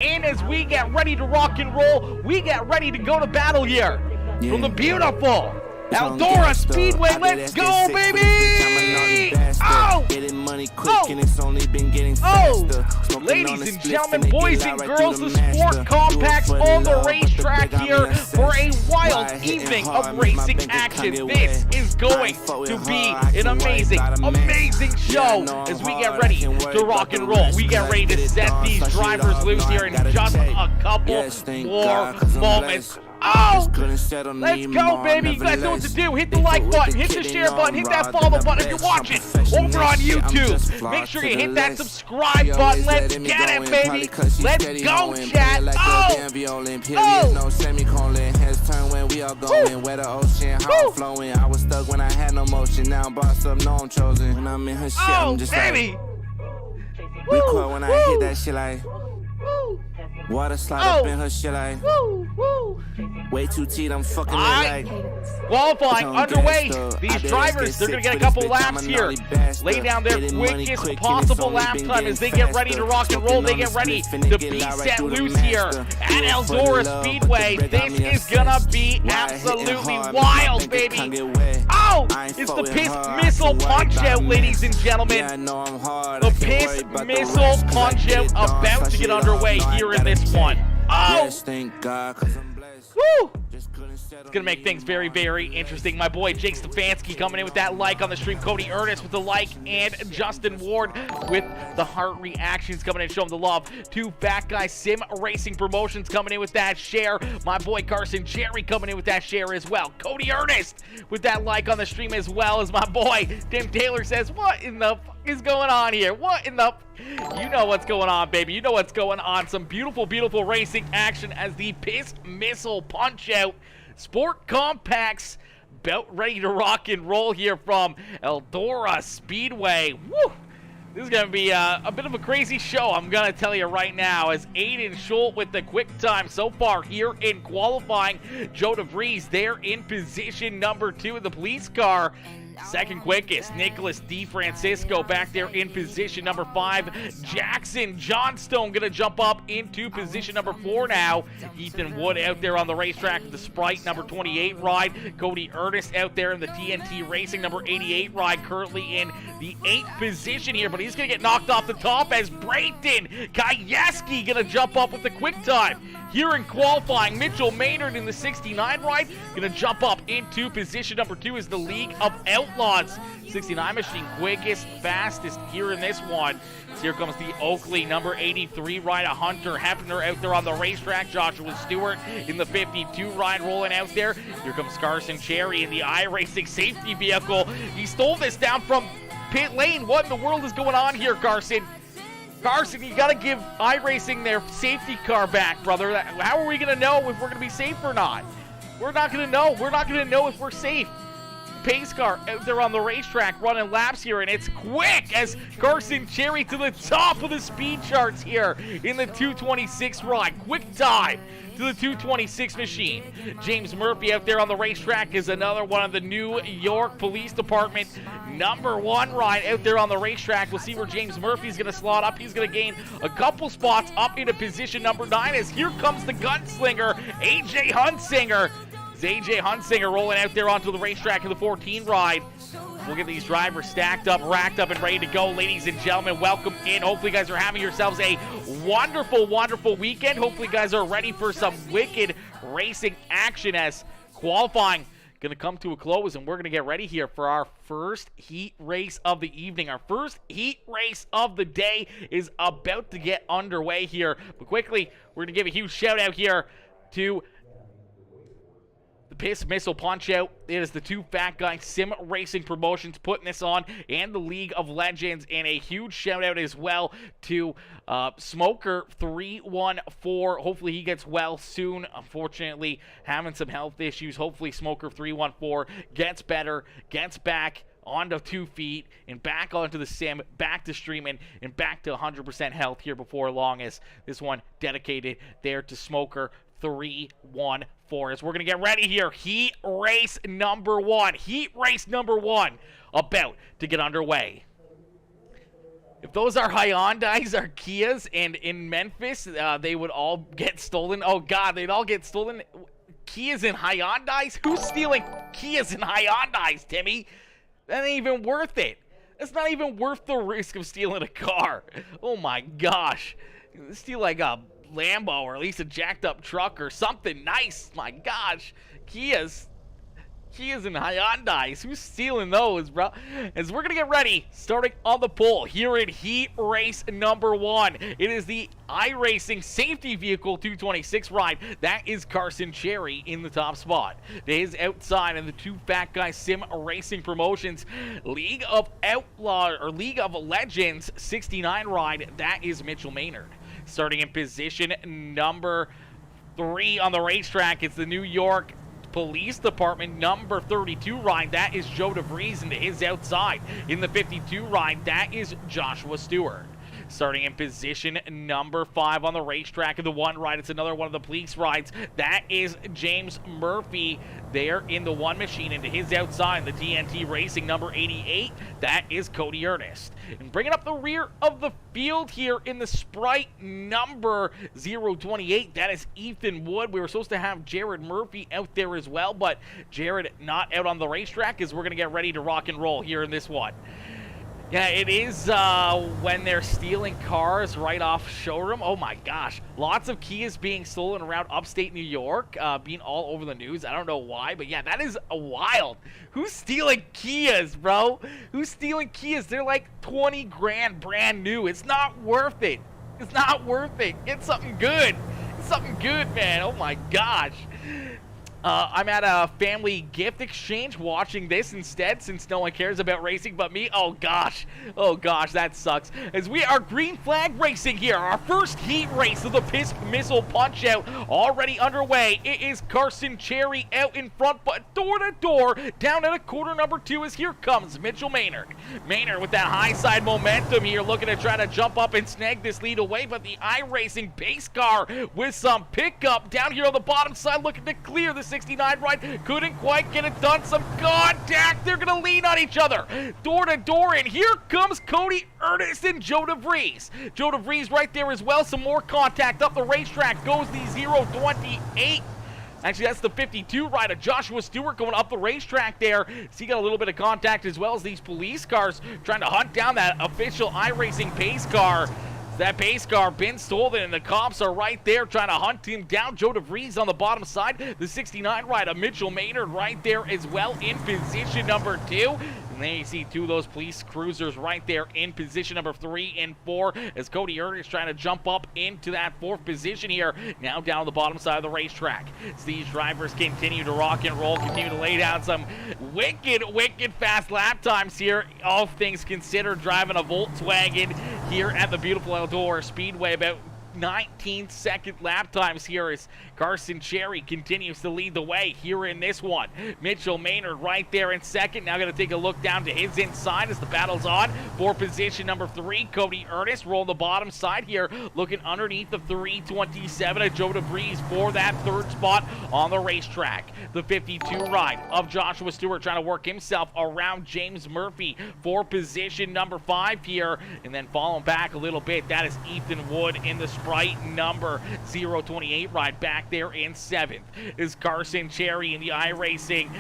And as we get ready to rock and roll, we get ready to go to battle here. From the beautiful Eldora Speedway, let's go, baby! Oh! Oh! Ladies and gentlemen, boys and girls, the Sport Compacts on the racetrack here for a wild evening of racing action. This is going to be an amazing, amazing show as we get ready to rock and roll. We get ready to set these drivers loose here in just a couple more moments. Oh, let's go, baby. You guys know what to do. Hit the like button, hit the share button, hit that follow button if you're watching over on YouTube. Make sure you hit that subscribe button. Let's get it, baby. Let's go, chat. Oh, I was stuck when I had no motion. Now I'm bossed up, no I'm chosen. When I'm in her shit, I'm just baby. Like, recoil when I hit that shit like water slide up in her shit like way too teed, I'm fucking like qualifying underway. These drivers, they're going to get a couple laps here. Lay down their quickest possible lap time as they get ready to rock and roll. They get ready to be set loose here at Eldora Speedway. This is going to be absolutely wild, baby. Oh, it's the PeaceMaker Punch-Out, ladies and gentlemen. The PeaceMaker Punch-Out about to get underway here in this one. Oh! Woo! It's going to make things very, very interesting. My boy Jake Stefanski coming in with that like on the stream. Cody Ernest with the like. And Justin Ward with the heart reactions coming in, showing the love. Two Fat Guy Sim Racing Promotions coming in with that share. My boy Carson Jerry coming in with that share as well. Cody Ernest with that like on the stream as well as my boy Tim Taylor says, what in the fuck is going on here? What in the... You know what's going on, baby. You know what's going on. Some beautiful, beautiful racing action as the PeaceMaker Punch-Out Sport Compacts about ready to rock and roll here from Eldora Speedway. Woo! This is going to be a bit of a crazy show, I'm going to tell you right now, as Aiden Schultz with the quick time so far here in qualifying. Joe DeVries there in position number 2 in the police car. Second quickest, Nicholas DeFrancisco back there in position number 5. Jackson Johnstone going to jump up into position number 4 now. Ethan Wood out there on the racetrack with the Sprite number 28 ride. Cody Ernest out there in the TNT Racing number 88 ride, currently in the 8th position here, but he's going to get knocked off the top as Brayton Kayeski going to jump up with the quick time. Here in qualifying, Mitchell Maynard in the 69 ride going to jump up into position number 2 as the League of Outlaws 69 machine, quickest, fastest here in this one. So here comes the Oakley number 83 ride, a Hunter Hefner out there on the racetrack. Joshua Stewart in the 52 ride rolling out there. Here comes Carson Cherry in the iRacing safety vehicle. He stole this down from pit lane. What in the world is going on here, Carson? Carson, you got to give iRacing their safety car back, brother. How are we going to know if we're going to be safe or not? We're not going to know. We're not going to know if we're safe. Pace car out there on the racetrack running laps here, and it's quick as Carson Cherry to the top of the speed charts here in the 226 ride. Quick time to the 226 machine. James Murphy out there on the racetrack is another one of the New York Police Department number 1 ride out there on the racetrack. We'll see where James Murphy's going to slot up. He's going to gain a couple spots up into position number 9 as here comes the gunslinger, AJ Hunsinger. AJ Hunsinger rolling out there onto the racetrack in the 14 ride. We'll get these drivers stacked up, racked up, and ready to go. Ladies and gentlemen, welcome in. Hopefully you guys are having yourselves a wonderful, wonderful weekend. Hopefully you guys are ready for some wicked racing action as qualifying going to come to a close, and we're going to get ready here for our first heat race of the evening. Our first heat race of the day is about to get underway here. But quickly, we're going to give a huge shout out here to the PeaceMaker Punch-Out. It is the Two Fat Guy Sim Racing Promotions putting this on, and the League of Legends. And a huge shout out as well to Smoker 314. Hopefully he gets well soon. Unfortunately, having some health issues. Hopefully Smoker 314 gets better, gets back onto 2 feet and back onto the sim, back to streaming, and back to 100% health here before long, as this one dedicated there to Smoker 314. As we're going to get ready here. Heat race number 1. Heat race number 1 about to get underway. If those are Hyundais or Kias, and in Memphis, they would all get stolen. Oh, God, they'd all get stolen. Kias and Hyundais? Who's stealing Kias and Hyundais, Timmy? That ain't even worth it. That's not even worth the risk of stealing a car. Oh, my gosh. Steal like a Lambo or at least a jacked up truck or something nice. My gosh. Kias and Hyundais. Who's stealing those, bro? As we're going to get ready, starting on the pole here in heat race number 1. It is the iRacing Safety Vehicle 226 ride. That is Carson Cherry in the top spot. To his outside and the two Fat Guy Sim Racing Promotions League of Legends 69 ride. That is Mitchell Maynard. Starting in position number 3 on the racetrack, it's the New York Police Department number 32 ride. That is Joe DeVries into his outside. In the 52 ride, that is Joshua Stewart. Starting in position number 5 on the racetrack in the 1 ride, it's another one of the police rides. That is James Murphy there in the 1 machine into his outside. The TNT Racing number 88, that is Cody Ernest. And bringing up the rear of the field here in the Sprite number 028, that is Ethan Wood. We were supposed to have Jared Murphy out there as well, but Jared not out on the racetrack as we're going to get ready to rock and roll here in this one. Yeah, it is when they're stealing cars right off showroom. Oh my gosh. Lots of Kias being stolen around upstate New York, being all over the news. I don't know why, but yeah, that is wild. Who's stealing Kias, bro? Who's stealing Kias? They're like 20 grand brand new. It's not worth it. It's not worth it. Get something good. It's something good, man. Oh my gosh. I'm at a family gift exchange watching this instead since no one cares about racing but me. Oh gosh, that sucks. As we are green flag racing here, our first heat race of the Missile Punch Out already underway. It is Carson Cherry out in front, but door to door down at a quarter number 2 as here comes Mitchell Maynard. Maynard with that high side momentum here, looking to try to jump up and snag this lead away, but the iRacing pace car with some pickup down here on the bottom side looking to clear the 69 ride, couldn't quite get it done. Some contact. They're going to lean on each other. Door to door, and here comes Cody Ernest and Joe DeVries. Joe DeVries right there as well. Some more contact up the racetrack. Goes the 028. Actually, that's the 52 ride of Joshua Stewart going up the racetrack there. So he got a little bit of contact as well as these police cars trying to hunt down that official iRacing pace car. That pace car been stolen, and the cops are right there trying to hunt him down. Joe DeVries on the bottom side. The 69 ride of Mitchell Maynard right there as well in position number 2. And then you see 2 of those police cruisers right there in position number 3 and 4 as Cody Ernest trying to jump up into that 4th position here. Now down the bottom side of the racetrack. As these drivers continue to rock and roll, continue to lay down some wicked fast lap times here. All things considered, driving a Volkswagen here at the beautiful Eldora Speedway. About 19-second lap times here as Carson Cherry continues to lead the way here in this one. Mitchell Maynard right there in second. Now going to take a look down to his inside as the battle's on for position number 3. Cody Ernest rolling the bottom side here, looking underneath the 327 of Joe DeVries for that 3rd spot on the racetrack. The 52 ride of Joshua Stewart trying to work himself around James Murphy for position number 5 here, and then falling back a little bit. That is Ethan Wood in the Sprite number 028 ride back there in 7th. Is Carson Cherry in the iRacing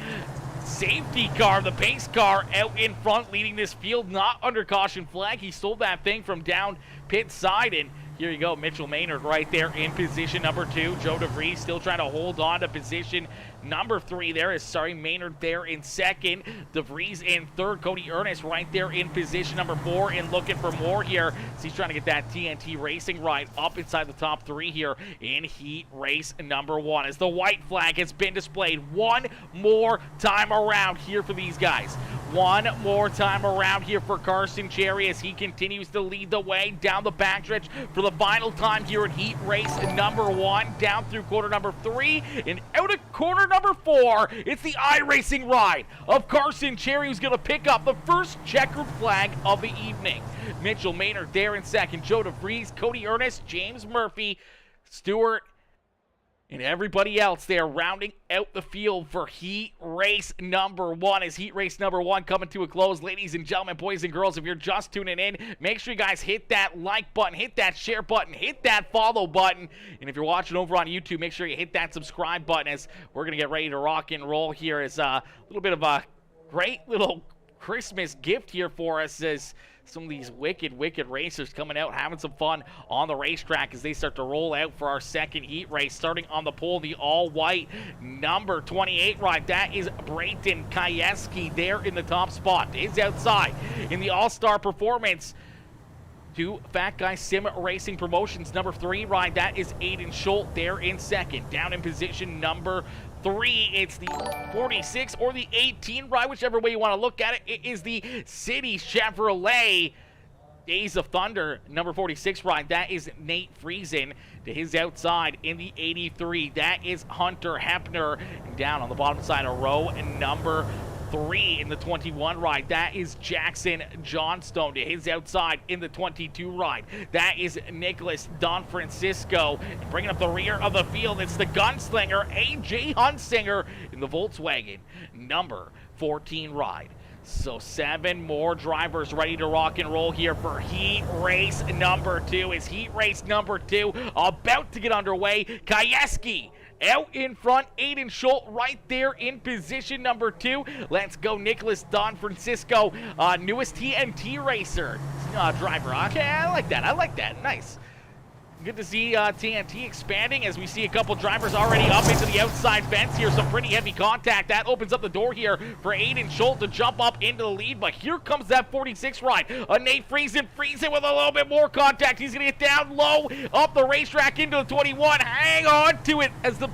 safety car, the pace car out in front leading this field, not under caution flag. He stole that thing from down pit side, and here you go, Mitchell Maynard right there in position number 2. Joe DeVries still trying to hold on to position number 3 there. Maynard there in 2nd. DeVries in 3rd. Cody Ernest right there in position number 4 and looking for more here. So he's trying to get that TNT Racing ride up inside the top 3 here in heat race number 1. As the white flag has been displayed one more time around here for these guys. One more time around here for Carson Cherry as he continues to lead the way down the backstretch for the final time here in heat race number 1, down through quarter number 3 and out of quarter number 4. It's the iRacing ride of Carson Cherry who's going to pick up the first checkered flag of the evening. Mitchell Maynard there in 2nd. Joe DeVries, Cody Ernest, James Murphy, Stewart, And everybody else there rounding out the field for heat race number 1. Is heat race number 1 coming to a close? Ladies and gentlemen, boys and girls, if you're just tuning in, make sure you guys hit that like button, hit that share button, hit that follow button. And if you're watching over on YouTube, make sure you hit that subscribe button, as we're going to get ready to rock and roll here. As a little bit of a great little Christmas gift here for us, as some of these wicked racers coming out having some fun on the racetrack as they start to roll out for our second heat race. Starting on the pole, the all-white number 28 ride, that is Brayton Kayeski there in the top spot. Is outside in the all-star performance to Fat Guy Sim Racing Promotions number 3 ride, that is Aiden Schultz there in second. Down in position number 3, it's the 46 or the 18 ride, whichever way you want to look at it. It is the City Chevrolet Days of Thunder number 46 ride, that is Nate Friesen. To his outside in the 83, that is Hunter Hepner. And down on the bottom side of row number 3 in the 21 ride, that is Jackson Johnstone. To his outside in the 22 ride, that is Nicholas Don Francisco. And bringing up the rear of the field, it's the gunslinger AJ Hunsinger in the Volkswagen number 14 ride. So 7 more drivers ready to rock and roll here for heat race number 2. Is heat race number 2 about to get underway? Kayeski out in front, Aiden Schultz right there in position number 2. Let's go, Nicholas Don Francisco, newest TNT racer driver. Okay, I like that. Nice. Good to see TNT expanding as we see a couple drivers already up into the outside fence here. Some pretty heavy contact. That opens up the door here for Aiden Schultz to jump up into the lead. But here comes that 46 ride. Nate Friesen with a little bit more contact. He's going to get down low up the racetrack into the 21. Hang on to it as the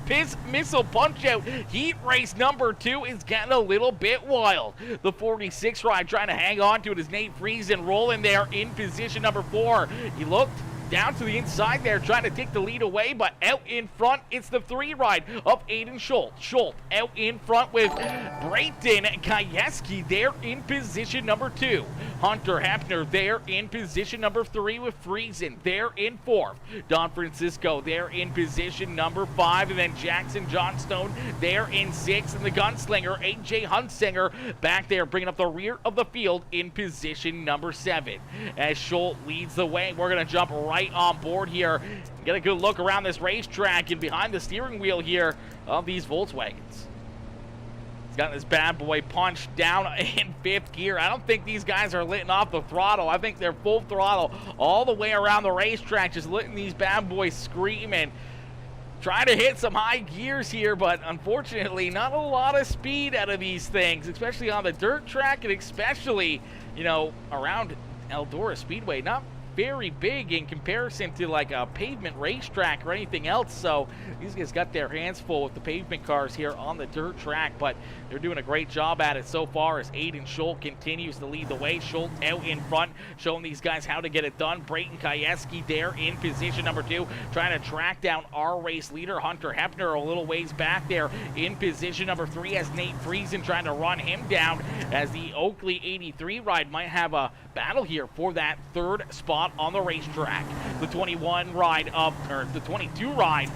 Missile punch out. Heat race number 2 is getting a little bit wild. The 46 ride trying to hang on to it as Nate Friesen rolling there in position number 4. He looked down to the inside there, trying to take the lead away, but out in front, it's the 3 ride of Aiden Schultz. Schultz out in front with Brayton Kayeski there in position number 2. Hunter Hepner there in position number 3 with Friesen there in 4th. Don Francisco there in position number 5, and then Jackson Johnstone there in 6th, and the gunslinger AJ Hunsinger back there bringing up the rear of the field in position number 7. As Schultz leads the way, we're going to jump right on board here. Get a good look around this racetrack and behind the steering wheel here of these Volkswagens. He's got this bad boy punched down in 5th gear. I don't think these guys are letting off the throttle. I think they're full throttle all the way around the racetrack, just letting these bad boys scream and trying to hit some high gears here, but unfortunately not a lot of speed out of these things, especially on the dirt track and especially, you know, around Eldora Speedway. Not very big in comparison to like a pavement racetrack or anything else, so these guys got their hands full with the pavement cars here on the dirt track, but they're doing a great job at it so far as Aiden Schultz continues to lead the way. Schultz out in front, showing these guys how to get it done. Brayton Kayeski there in position number 2, trying to track down our race leader, Hunter Hepner, a little ways back there in position number 3 as Nate Friesen trying to run him down, as the Oakley 83 ride might have a battle here for that 3rd spot on the racetrack. The 21 ride of, or the 22 ride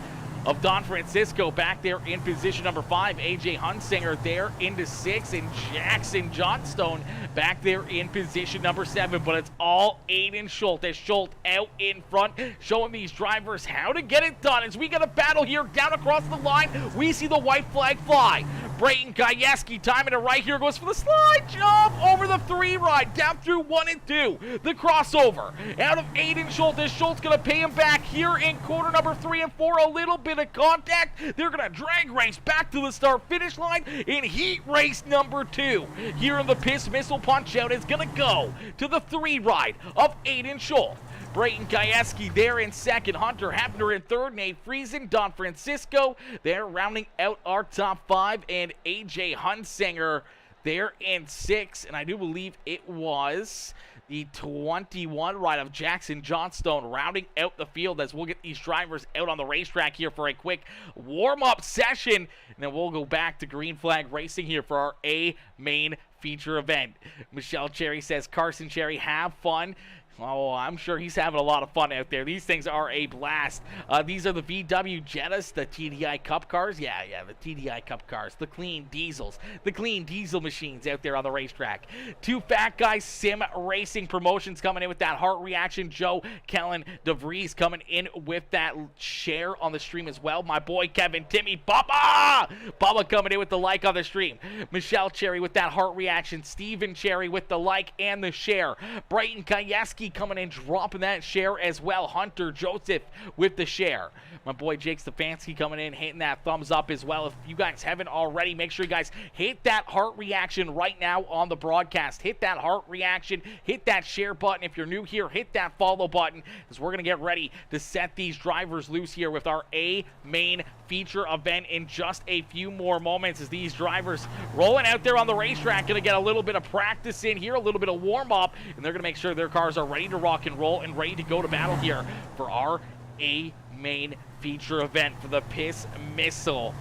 of Don Francisco back there in position number 5. AJ Hunsinger there into 6, and Jackson Johnstone back there in position number 7. But it's all Aiden Schultz, as Schultz out in front, showing these drivers how to get it done. As we get a battle here down across the line, we see the white flag fly. Brayton Kayeski timing it right here, goes for the slide jump over the 3 ride, down through 1 and 2. The crossover out of Aiden Schultz, as Schultz going to pay him back here in corner number 3 and 4. A little bit of contact. They're going to drag race back to the start-finish line in heat race number 2. Here in the Missile punch-out is going to go to the 3 ride of Aiden Schultz. Brayton Kayeski there in 2nd, Hunter Hepner in 3rd, Nate Friesen, Don Francisco there rounding out our top 5, and AJ Hunsinger there in 6, and I do believe it was the 21 ride of Jackson Johnstone rounding out the field, as we'll get these drivers out on the racetrack here for a quick warm-up session, and then we'll go back to green flag racing here for our A main feature event. Michelle Cherry says, Carson Cherry, have fun. Oh, I'm sure he's having a lot of fun out there. These things are a blast. These are the VW Jettas, the TDI Cup cars. Yeah, the TDI Cup cars. The clean diesels. The clean diesel machines out there on the racetrack. Two Fat Guys Sim Racing Promotions coming in with that heart reaction. Joe Kellen DeVries coming in with that share on the stream as well. My boy Kevin Timmy Bubba! Bubba coming in with the like on the stream. Michelle Cherry with that heart reaction. Steven Cherry with the like and the share. Brighton Kayeski coming in, dropping that share as well. Hunter Joseph with the share. My boy Jake Stefanski coming in, hitting that thumbs up as well. If you guys haven't already, make sure you guys hit that heart reaction right now on the broadcast. Hit that heart reaction. Hit that share button. If you're new here, hit that follow button, because we're going to get ready to set these drivers loose here with our A main feature event in just a few more moments, as these drivers rolling out there on the racetrack, going to get a little bit of practice in here, a little bit of warm up, and they're going to make sure their cars are ready to rock and roll and ready to go to battle here for our A main feature event for the Missle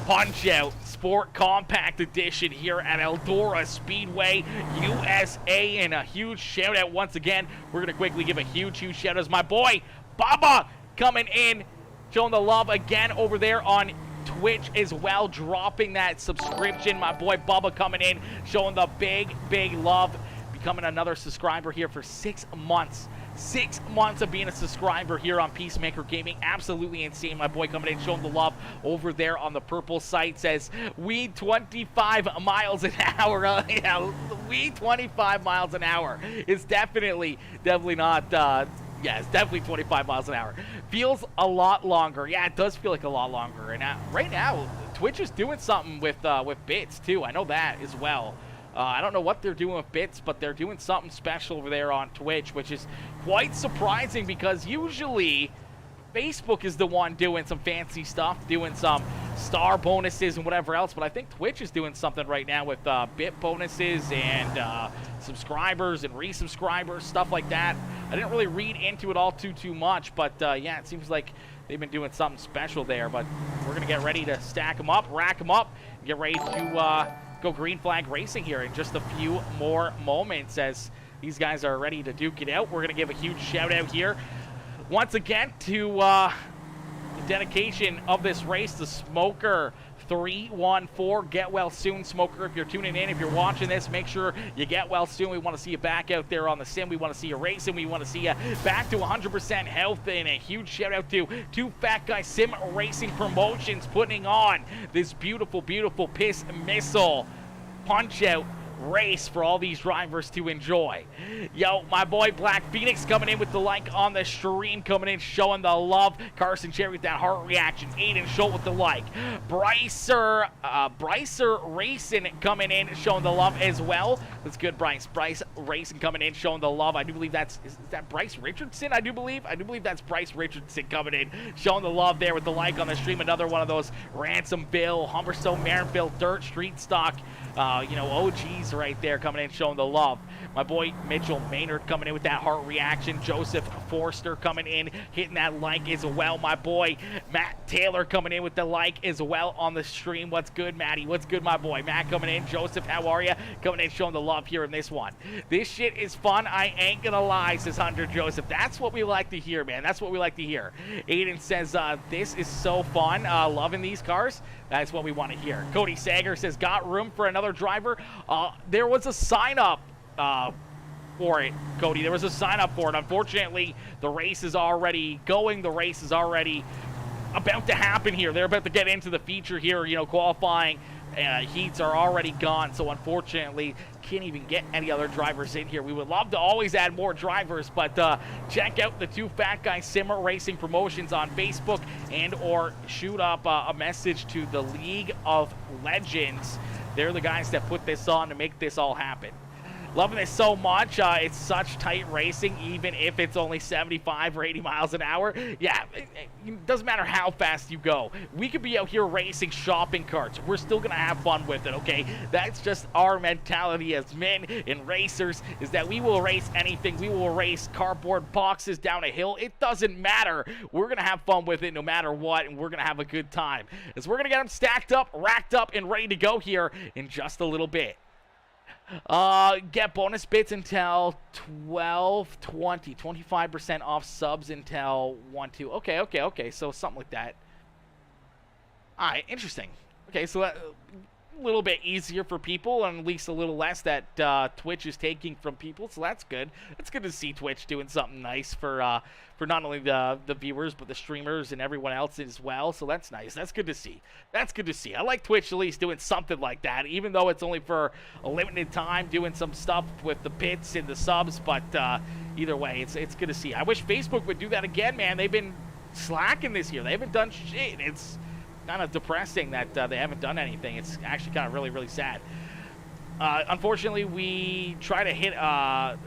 Punch-Out Sport Compact Edition here at Eldora Speedway, USA. And a huge shout out once again. We're going to quickly give a huge shout out to my boy Bubba coming in, showing the love again over there on Twitch as well, dropping that subscription. My boy Bubba coming in, showing the big love, becoming another subscriber here for 6 months. 6 months of being a subscriber here on PeaceMaker Gaming. Absolutely insane. My boy coming in, showing the love over there on the purple site. Says, we 25 miles an hour. Yeah, we 25 miles an hour. It's definitely not, yeah, it's definitely 25 miles an hour. Feels a lot longer. Yeah, it does feel like a lot longer. And right now, Twitch is doing something with bits, too. I know that as well. I don't know what they're doing with bits, but they're doing something special over there on Twitch, which is quite surprising, because usually Facebook is the one doing some fancy stuff, doing some star bonuses and whatever else, but I think Twitch is doing something right now with bit bonuses and subscribers and resubscribers, stuff like that. I didn't really read into it all too much, but yeah, it seems like they've been doing something special there. But we're going to get ready to stack them up, rack them up, and get ready to go green flag racing here in just a few more moments, as these guys are ready to duke it out. We're going to give a huge shout out here once again to the dedication of this race, the Smoker 314. Get well soon, Smoker. If you're tuning in, if you're watching this, make sure you get well soon. We want to see you back out there on the sim. We want to see you racing. We want to see you back to 100% health. And a huge shout out to Two Fat Guys Sim Racing Promotions, putting on this beautiful Missle Punch-Out race for all these drivers to enjoy. Yo, my boy Black Phoenix coming in with the like on the stream, coming in, showing the love. Carson Cherry with that heart reaction. Aiden Schultz with the like. Brycer Racing coming in, showing the love as well. That's good, Bryce. Bryce Racing coming in, showing the love. I do believe is that Bryce Richardson? I do believe that's Bryce Richardson coming in, showing the love there with the like on the stream. Another one of those Ransomville, Humberstone, Marinville, dirt street stock, OGs right there coming in, showing the love. My boy Mitchell Maynard coming in with that heart reaction. Joseph Forster coming in, hitting that like as well. My boy Matt Taylor coming in with the like as well on the stream. What's good, Matty? What's good, my boy? Matt coming in. Joseph, how are you? Coming in, showing the love here in this one. This shit is fun. I ain't gonna lie, says Hunter Joseph. That's what we like to hear, man. That's what we like to hear. Aiden says, this is so fun. Loving these cars. That's what we want to hear. Cody Sager says, got room for another driver? There was a sign-up for it, Cody. There was a sign-up for it. Unfortunately, the race is already going. The race is already about to happen here. They're about to get into the feature here. Qualifying heats are already gone. So, unfortunately, can't even get any other drivers in here. We would love to always add more drivers, but check out the Two Fat Guys Sim Racing Promotions on Facebook, and or shoot up a message to the League of Legends. They're the guys that put this on to make this all happen. Loving this so much. It's such tight racing, even if it's only 75 or 80 miles an hour. Yeah, it doesn't matter how fast you go. We could be out here racing shopping carts. We're still going to have fun with it, okay? That's just our mentality as men and racers, is that we will race anything. We will race cardboard boxes down a hill. It doesn't matter. We're going to have fun with it no matter what, and we're going to have a good time, as we're going to get them stacked up, racked up, and ready to go here in just a little bit. Get bonus bits until 12:20. 25% off subs until 1/2. Okay. So something like that. All right, interesting. Okay, so that a little bit easier for people, and at least a little less that Twitch is taking from people. So that's good. It's good to see Twitch doing something nice for not only the viewers but the streamers and everyone else as well. So that's nice. That's good to see. That's good to see. I like Twitch at least doing something like that, even though it's only for a limited time, doing some stuff with the bits and the subs. But either way, it's good to see. I wish Facebook would do that again, man. They've been slacking this year. They haven't done shit. It's kind of depressing that they haven't done anything. It's actually kind of really, really sad. Unfortunately, we try to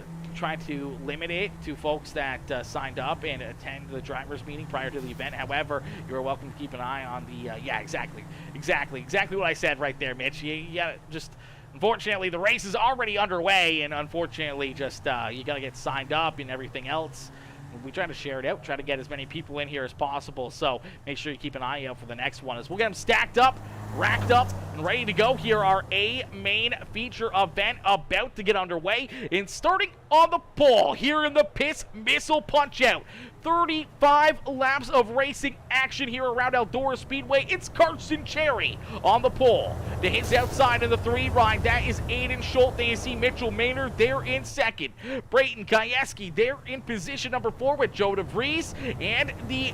limit it to folks that signed up and attend the drivers meeting prior to the event. However, you're welcome to keep an eye on the yeah, exactly what I said right there, Mitch. Yeah, just unfortunately the race is already underway, and unfortunately just you got to get signed up and everything else. We try to share it out, try to get as many people in here as possible, so make sure you keep an eye out for the next one as we'll get them stacked up, racked up, and ready to go. Here are a main feature event about to get underway, and starting on the pole here in the Missle Punch-Out. 35 laps of racing action here around Eldora Speedway. It's Carson Cherry on the pole. To his outside in the 3 ride, that is Aiden Schultz. You see Mitchell Maynard there in second. Brayton Kayeski there in position number 4 with Joe DeVries. And the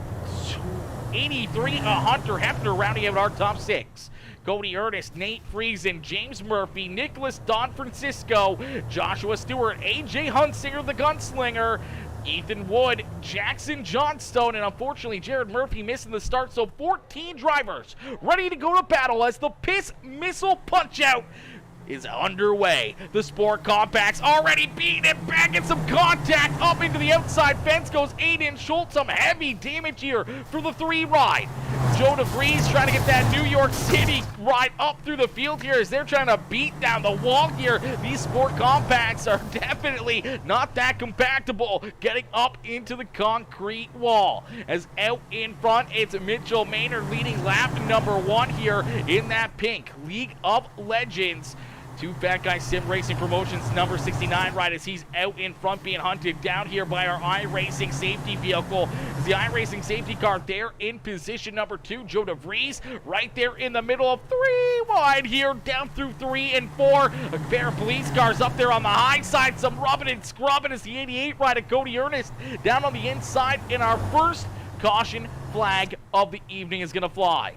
83, Hunter Hefner rounding out our top 6. Cody Ernest, Nate Friesen, James Murphy, Nicholas Don Francisco, Joshua Stewart, AJ Hunsinger the Gunslinger, Ethan Wood, Jackson Johnstone, and unfortunately Jared Murphy missing the start, so 14 drivers ready to go to battle as the Missle Punch-Out is underway. The Sport Compact's already beating it back, and some contact up into the outside fence goes Aiden Schultz. Some heavy damage here for the 3 ride. Joe DeVries trying to get that New York City ride up through the field here as they're trying to beat down the wall here. These Sport Compacts are definitely not that compactable, getting up into the concrete wall. As out in front, it's Mitchell Maynard leading lap number 1 here in that pink League of Legends 2 Fat Guy Sim Racing Promotions number 69 ride as he's out in front being hunted down here by our iRacing safety vehicle. The iRacing safety car there in position number 2. Joe DeVries right there in the middle of 3 wide here down through 3 and 4. A pair of police cars up there on the high side. Some rubbing and scrubbing as the 88 ride of Cody Ernest down on the inside. And our first caution flag of the evening is going to fly.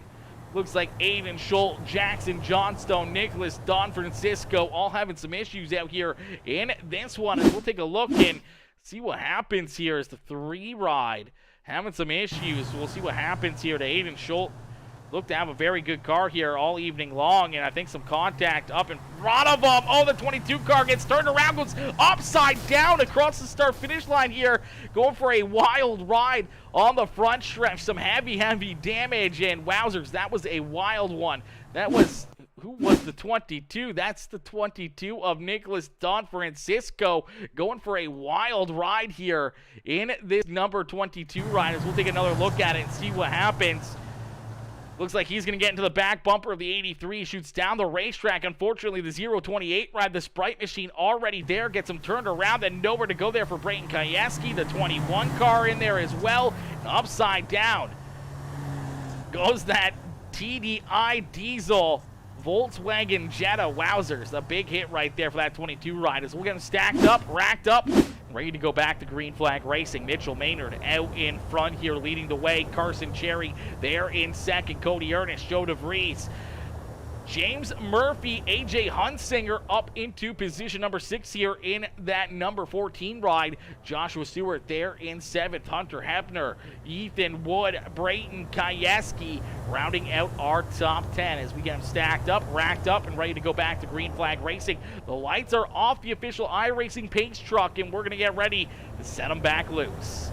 Looks like Aiden Schultz, Jackson Johnstone, Nicholas Don Francisco all having some issues out here in this one. And we'll take a look and see what happens here as the 3 ride having some issues. We'll see what happens here to Aiden Schultz. Look to have a very good car here all evening long, and I think some contact up in front of him. Oh, the 22 car gets turned around, goes upside down across the start-finish line here, going for a wild ride on the front stretch. Some heavy damage, and wowzers, that was a wild one. That was, who was the 22? That's the 22 of Nicholas Don Francisco going for a wild ride here in this number 22 ride. As we'll take another look at it and see what happens. Looks like he's going to get into the back bumper of the 83, shoots down the racetrack. Unfortunately, the 028 ride, the Sprite machine already there, gets him turned around, and nowhere to go there for Brayton Kayeski. The 21 car in there as well. And upside down goes that TDI diesel Volkswagen Jetta. Wowzers, a big hit right there for that 22 ride. As we'll get him stacked up, racked up, ready to go back to green flag racing. Mitchell Maynard out in front here leading the way. Carson Cherry there in second. Cody Ernest, Joe DeVries, James Murphy, AJ Hunsinger up into position number 6 here in that number 14 ride. Joshua Stewart there in 7th. Hunter Hefner, Ethan Wood, Brayton Kayeski rounding out our top 10 as we get them stacked up, racked up, and ready to go back to green flag racing. The lights are off the official iRacing pace truck, and we're going to get ready to set them back loose.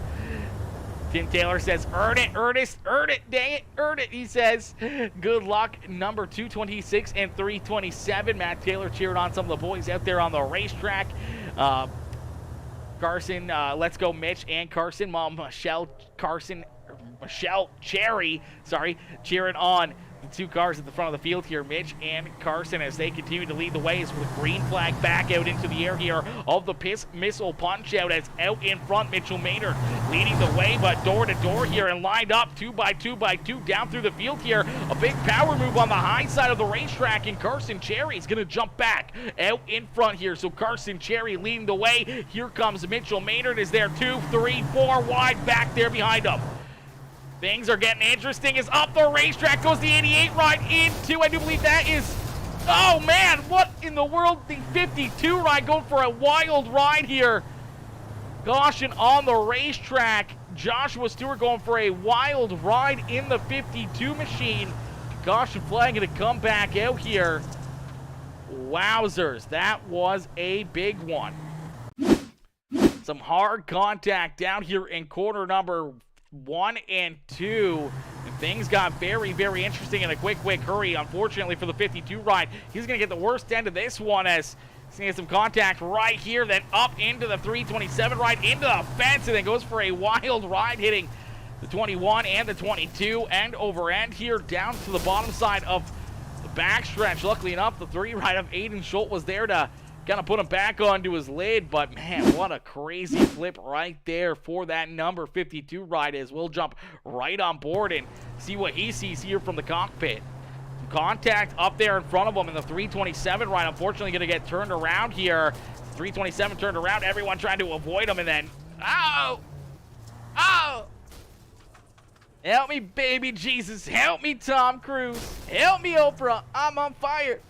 Tim Taylor says, earn it, Ernest, earn it, dang it, earn it, he says. Good luck, number 226 and 327. Matt Taylor cheering on some of the boys out there on the racetrack. Carson, let's go Mitch and Carson. Mom, Michelle Cherry, sorry, cheering on the two cars at the front of the field here, Mitch and Carson, as they continue to lead the way as with green flag back out into the air here of the Missile Punch-Out, as out in front, Mitchell Maynard leading the way, but door-to-door here and lined up 2x2x2 down through the field here. A big power move on the high side of the racetrack, and Carson Cherry's going to jump back out in front here. So Carson Cherry leading the way. Here comes Mitchell Maynard. Is there 2, 3, 4 wide back there behind him. Things are getting interesting as up the racetrack goes the 88 ride into, I do believe that is, oh man, what in the world, the 52 ride going for a wild ride here. Caution on the racetrack. Joshua Stewart going for a wild ride in the 52 machine. Caution flag going to come back out here. Wowzers, that was a big one. Some hard contact down here in corner number 1 and 2. And things got very, very interesting in a quick hurry. Unfortunately for the 52 ride, he's going to get the worst end of this one as he's going to get some contact right here, then up into the 327 ride, into the fence, and then goes for a wild ride hitting the 21 and the 22 end over end here down to the bottom side of the backstretch. Luckily enough, the 3 ride of Aiden Schultz was there to kind of put him back onto his lid, but man, what a crazy flip right there for that number 52 ride, as we'll jump right on board and see what he sees here from the cockpit. Some contact up there in front of him in the 327 ride, unfortunately going to get turned around here. 327 turned around, everyone trying to avoid him, and then, oh! Help me, baby Jesus. Help me, Tom Cruise. Help me, Oprah. I'm on fire.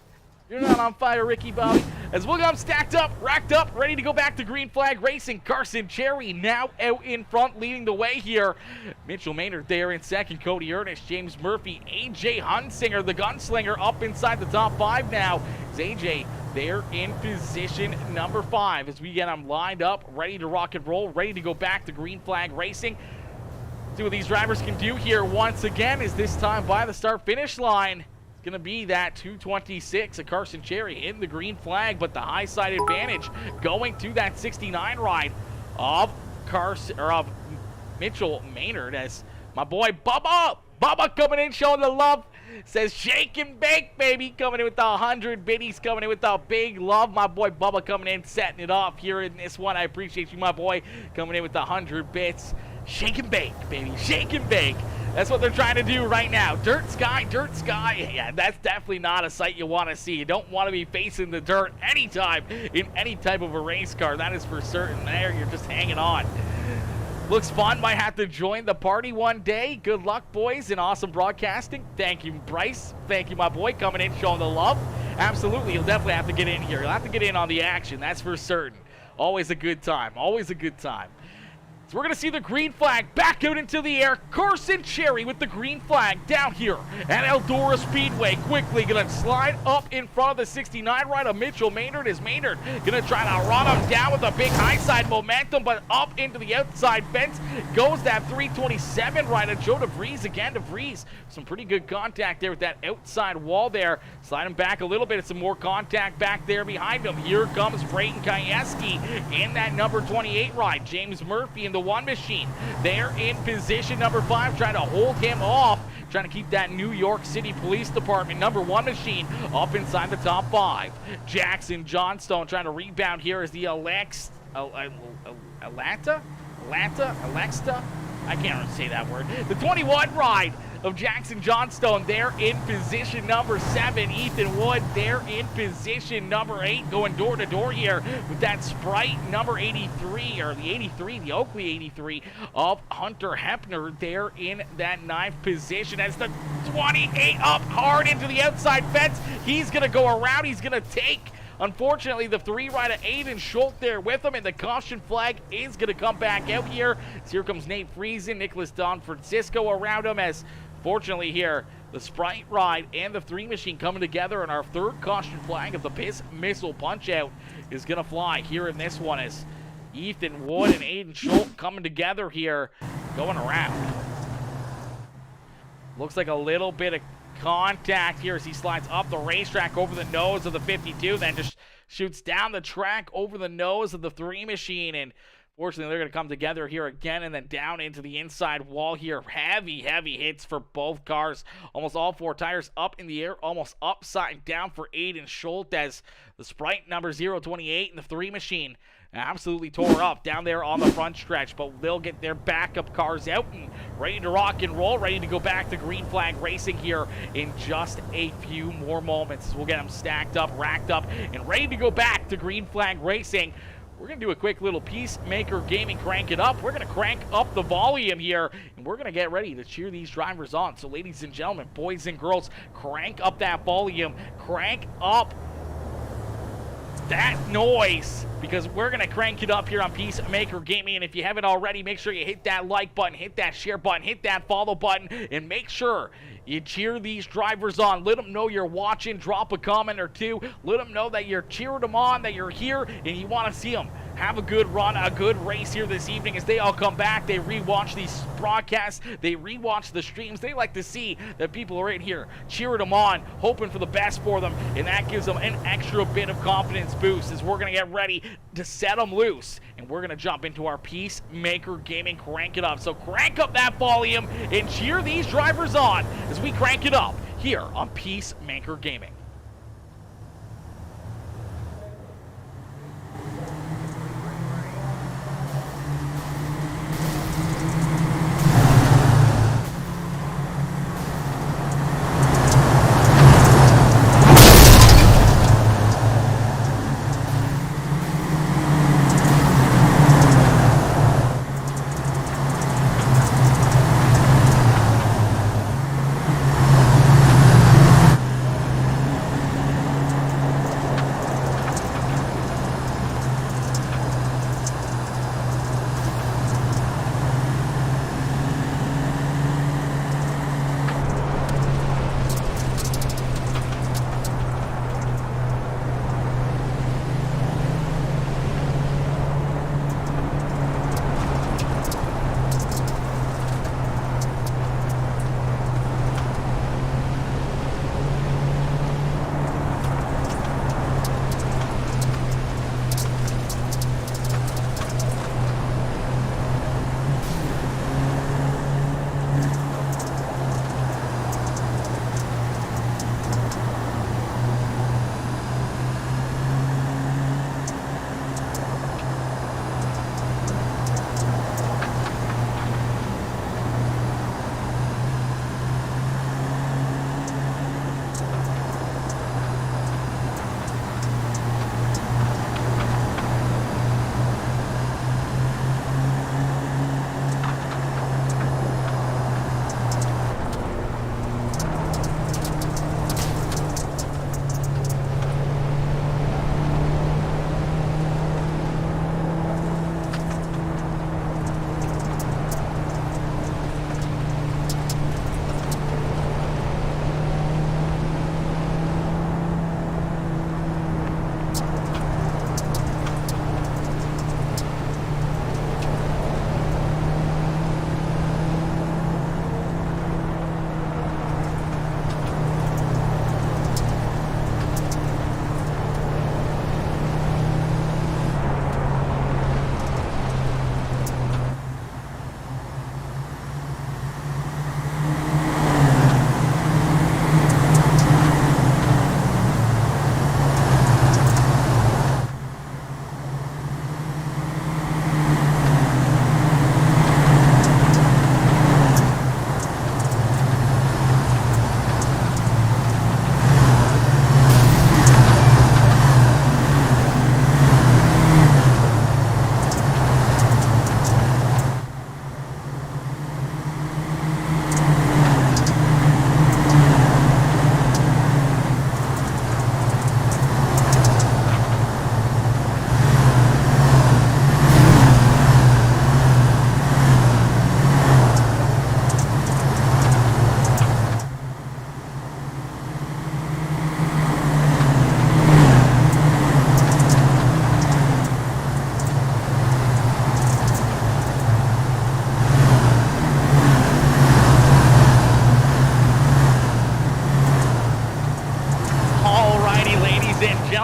You're not on fire, Ricky Bobby. As we'll come stacked up, racked up, ready to go back to green flag racing. Carson Cherry now out in front, leading the way here. Mitchell Maynard there in second. Cody Ernest, James Murphy, AJ Hunsinger, the gunslinger, up inside the top 5 now. It's AJ there in position number 5 as we get them lined up, ready to rock and roll, ready to go back to green flag racing. See what these drivers can do here once again, is this time by the start-finish line. Going to be that 226 of Carson Cherry in the green flag, but the high side advantage going to that 69 ride of Mitchell Maynard, as my boy Bubba coming in showing the love, says shake and bake, baby, coming in with the 100 biddies, coming in with the big love. My boy Bubba coming in, setting it off here in this one. I appreciate you, my boy, coming in with the 100 bits. Shake and bake, baby, shake and bake. That's what they're trying to do right now. Dirt sky. Yeah, that's definitely not a sight you want to see. You don't want to be facing the dirt anytime in any type of a race car. That is for certain. There, you're just hanging on. Looks fun. Might have to join the party one day. Good luck, boys, and awesome broadcasting. Thank you, Bryce. Thank you, my boy, coming in, showing the love. Absolutely, you'll definitely have to get in here. You'll have to get in on the action. That's for certain. Always a good time. Always a good time. So we're going to see the green flag back out into the air. Carson Cherry with the green flag down here at Eldora Speedway. Quickly going to slide up in front of the 69 ride of Mitchell Maynard. Is Maynard going to try to run him down with a big high side momentum, but up into the outside fence goes that 327 ride of Joe DeVries. Again, DeVries, some pretty good contact there with that outside wall there. Slide him back a little bit. Some more contact back there behind him. Here comes Brayton Kieski in that number 28 ride. James Murphy in the 1 machine. They're in position number 5, trying to hold him off, trying to keep that New York City Police Department number 1 machine up inside the top 5. Jackson Johnstone trying to rebound here as the Alexa? I can't really say that word. The 21 ride of Jackson Johnstone there in position number 7. Ethan Wood there in position number 8, going door to door here with that Sprite number 83, or the 83, the Oakley 83 of Hunter Hepner there in that 9th position, as the 28 up hard into the outside fence. He's going to go around. He's going to take, unfortunately, the 3 rider Aiden Schultz there with him, and the caution flag is going to come back out here. So here comes Nate Friesen, Nicholas Don Francisco around him, as fortunately here, the Sprite ride and the 3 machine coming together, and our 3rd caution flag of the Missile Punch-Out is going to fly here in this one, as Ethan Wood and Aiden Schultz coming together here, going around. Looks like a little bit of contact here as he slides up the racetrack over the nose of the 52, then just shoots down the track over the nose of the 3 machine, and Fortunately, they're going to come together here again and then down into the inside wall here. Heavy hits for both cars. Almost all 4 tires up in the air, almost upside down for Aiden Schultz. The Sprite number 028 and the 3 machine absolutely tore up down there on the front stretch, but they'll get their backup cars out and ready to rock and roll, ready to go back to green flag racing here in just a few more moments. We'll get them stacked up, racked up, and ready to go back to green flag racing. We're going to do a quick little Peacemaker Gaming crank it up. We're going to crank up the volume here, and we're going to get ready to cheer these drivers on. So ladies and gentlemen, boys and girls, crank up that volume, crank up that noise, because we're going to crank it up here on Peacemaker Gaming. And if you haven't already, make sure you hit that like button, hit that share button, hit that follow button, and make sure you cheer these drivers on. Let them know you're watching. Drop a comment or two. Let them know that you're cheering them on, that you're here, and you want to see them have a good run, a good race here this evening as they all come back. They rewatch these broadcasts. They rewatch the streams. They like to see that people are in here cheering them on, hoping for the best for them, and that gives them an extra bit of confidence boost as we're going to get ready to set them loose. And we're going to jump into our Peacemaker Gaming crank it up. So crank up that volume and cheer these drivers on as we crank it up here on Peacemaker Gaming.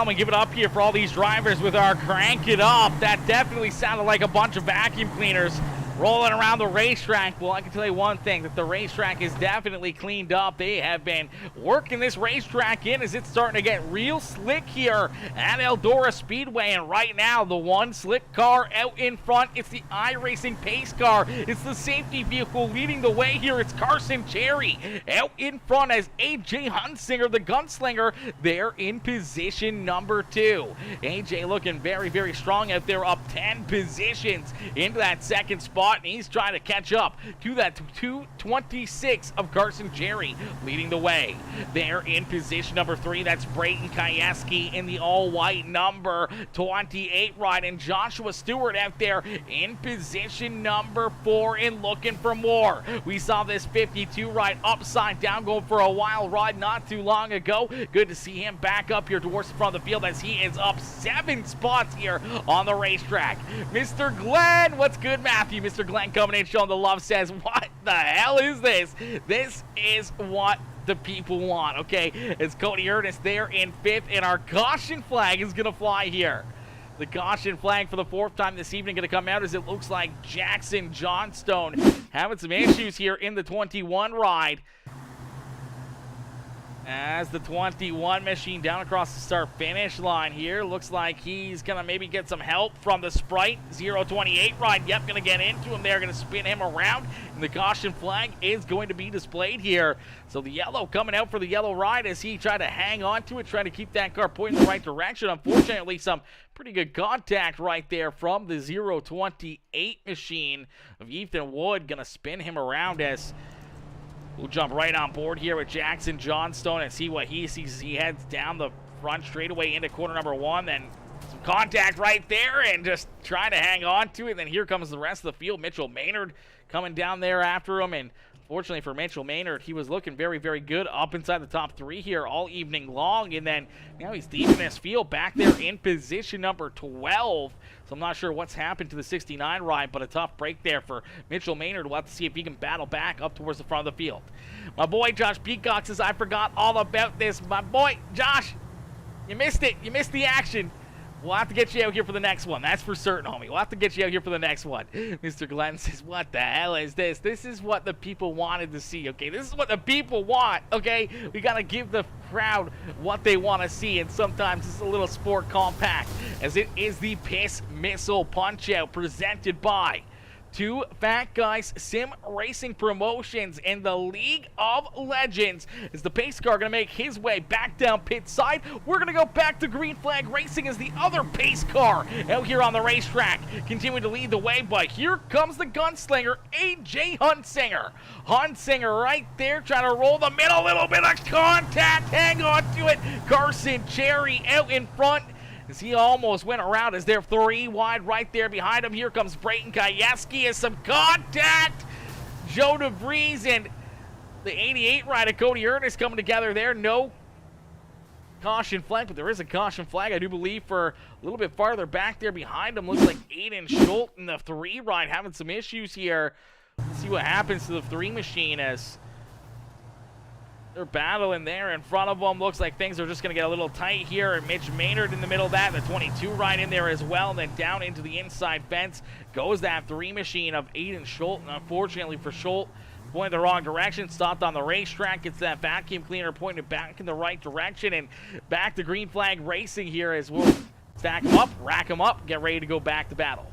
gentlemen, give it up here for all these drivers with our Crank It Up. That definitely sounded like a bunch of vacuum cleaners rolling around the racetrack. Well, I can tell you one thing, that the racetrack is definitely cleaned up. They have been working this racetrack in as it's starting to get real slick here at Eldora Speedway. And right now, the one slick car out in front, it's the iRacing pace car. It's the safety vehicle leading the way here. It's Carson Cherry out in front as AJ Hunsinger, the gunslinger, there in position number 2. AJ looking very, very strong out there, up 10 positions into that second spot. And he's trying to catch up to that 226 of Carson Cherry leading the way. There in position number 3, that's Brayton Kayeski in the all-white number 28 ride. And Joshua Stewart out there in position number 4 and looking for more. We saw this 52 ride upside down going for a wild ride not too long ago. Good to see him back up here towards the front of the field as he is up 7 spots here on the racetrack. Mr. Glenn, what's good, Matthew? Mr. Glenn coming in showing the love, says, what the hell is this? This is what the people want, okay? It's Cody Ernest there in 5th, and our caution flag is going to fly here. The caution flag for the 4th time this evening going to come out as it looks like Jackson Johnstone having some issues here in the 21 ride. As the 21 machine down across the start-finish line here. Looks like he's going to maybe get some help from the Sprite 028 ride. Yep, going to get into him there. Going to spin him around. And the caution flag is going to be displayed here. So the yellow coming out for the yellow ride as he tried to hang on to it, trying to keep that car pointing in the right direction. Unfortunately, some pretty good contact right there from the 028 machine of Ethan Wood. Going to spin him around as we'll jump right on board here with Jackson Johnstone and see what he sees as he heads down the front straightaway into corner number 1. Then some contact right there and just trying to hang on to it. And then here comes the rest of the field. Mitchell Maynard coming down there after him. And fortunately for Mitchell Maynard, he was looking very, very good up inside the top 3 here all evening long. And then now he's deep in this field back there in position number 12. So I'm not sure what's happened to the 69 ride, but a tough break there for Mitchell Maynard. We'll have to see if he can battle back up towards the front of the field. My boy Josh Peacock says, I forgot all about this. My boy Josh, you missed it. You missed the action. We'll have to get you out here for the next one. That's for certain, homie. We'll have to get you out here for the next one. Mr. Glenn says, what the hell is this? This is what the people wanted to see, okay? This is what the people want, okay? We got to give the crowd what they want to see, and sometimes it's a little sport compact, as it is the Piss Missile Punch-Out presented by Two Fat Guys Sim Racing Promotions and the League of Legends. As the pace car going to make his way back down pit side, we're going to go back to Green Flag Racing as the other pace car out here on the racetrack continuing to lead the way. But here comes the gunslinger, AJ Hunsinger. Hunsinger right there trying to roll the middle, a little bit of contact, hang on to it. Carson Cherry out in front as he almost went around as they're 3 wide right there behind him. Here comes Brayton Kayeski as some contact. Joe DeVries and the 88 rider Cody Ernest coming together there. No caution flag, but there is a caution flag, I do believe, for a little bit farther back there behind him. Looks like Aiden Schultz in the 3 ride having some issues here. Let's see what happens to the 3 machine as they're battling there in front of them. Looks like things are just going to get a little tight here. And Mitch Maynard in the middle of that. The 22 right in there as well. And then down into the inside fence goes that 3 machine of Aiden Schultz. And unfortunately for Schultz, pointing the wrong direction. Stopped on the racetrack. It's that vacuum cleaner pointed back in the right direction. And back to Green Flag Racing here as we'll stack them up, rack them up, get ready to go back to battle.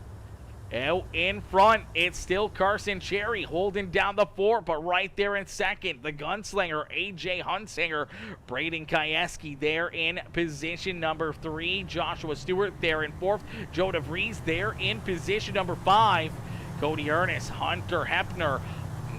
Out in front, it's still Carson Cherry holding down the 4, but right there in second, the gunslinger, AJ Hunsinger. Brayden Kayeski there in position number 3. Joshua Stewart there in 4th. Joe DeVries there in position number 5. Cody Ernest, Hunter Hepner,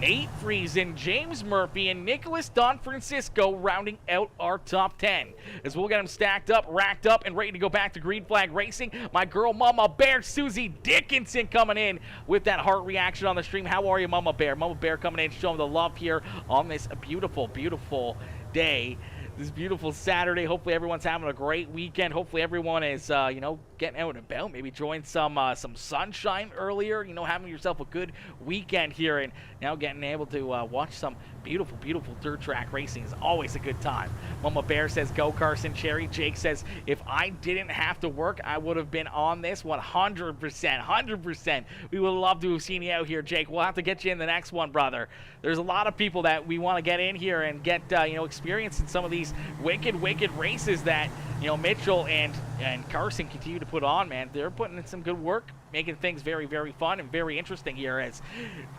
Nate Friesen, James Murphy, and Nicholas Don Francisco rounding out our top 10. As we'll get them stacked up, racked up, and ready to go back to Green Flag Racing. My girl, Mama Bear, Susie Dickinson coming in with that heart reaction on the stream. How are you, Mama Bear? Mama Bear coming in, showing the love here on this beautiful, beautiful day. this beautiful Saturday. Hopefully everyone's having a great weekend. Hopefully everyone is, you know, getting out and about. Maybe join some sunshine earlier. You know, having yourself a good weekend here, and now getting able to watch some beautiful, beautiful dirt track racing is always a good time. Mama Bear says, go Carson Cherry. Jake says, if I didn't have to work, I would have been on this 100%. 100%. We would love to have seen you out here, Jake. We'll have to get you in the next one, brother. There's a lot of people that we want to get in here and get, you know, experience in some of these wicked, wicked races that, you know, Mitchell and Carson continue to put on, man. They're putting in some good work, making things very, very fun and very interesting here as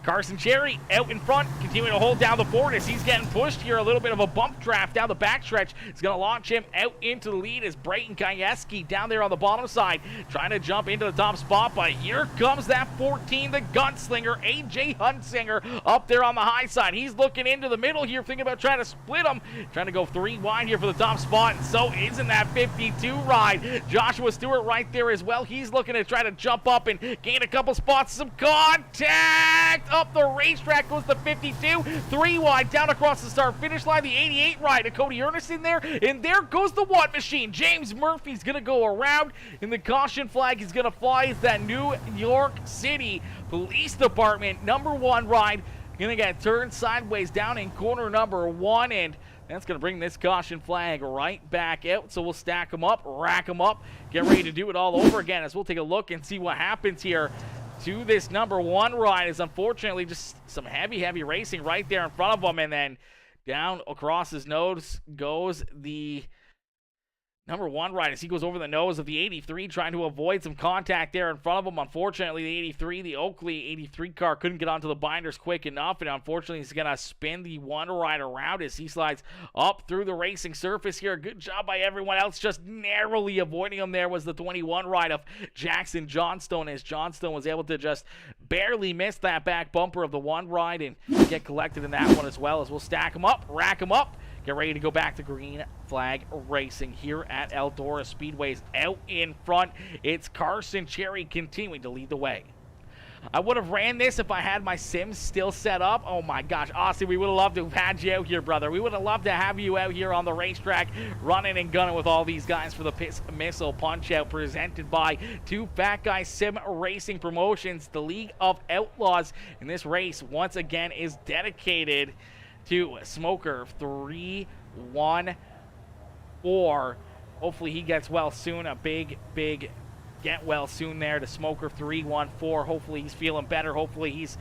Carson Cherry out in front, continuing to hold down the fort as he's getting pushed here. A little bit of a bump draft down the backstretch. It's going to launch him out into the lead as Brayton Kayeski down there on the bottom side trying to jump into the top spot, but here comes that 14, the gunslinger, AJ Hunsinger, up there on the high side. He's looking into the middle here, thinking about trying to split him, trying to go 3 wide here for the top spot, and so isn't that 52 ride. Joshua Stewart right there as well. He's looking to try to jump up and gain a couple spots. Some contact up the racetrack goes the 52, 3 wide down across the start finish line. The 88 ride of Cody Ernest in there, and there goes the what machine. James Murphy's gonna go around, and the caution flag is gonna fly. It's that New York City Police Department #1 ride gonna get turned sideways down in corner #1, and that's going to bring this caution flag right back out. So we'll stack them up, rack them up, get ready to do it all over again as we'll take a look and see what happens here to this #1 ride. Is unfortunately just some heavy, heavy racing right there in front of him. And then down across his nose goes the #1 ride as he goes over the nose of the 83, trying to avoid some contact there in front of him. Unfortunately, the 83, the Oakley 83 car, couldn't get onto the binders quick enough, and unfortunately, he's going to spin the one ride around as he slides up through the racing surface here. Good job by everyone else, just narrowly avoiding him. There was the 21 ride of Jackson Johnstone, as Johnstone was able to just barely miss that back bumper of the one ride and get collected in that one as well. As we'll stack him up, rack him up, get ready to go back to green flag racing here at Eldora Speedways. Out in front, it's Carson Cherry continuing to lead the way. I would have ran this if I had my sims still set up. Oh my gosh, Austin, we would have loved to have had you out here, brother. We would have loved to have you out here on the racetrack running and gunning with all these guys for the Missile Punch-Out presented by Two Fat Guys Sim Racing Promotions, the League of Outlaws. And this race, once again, is dedicated to Smoker 314. Hopefully he gets well soon. A big get well soon there to Smoker 314. Hopefully he's feeling better. Hopefully he's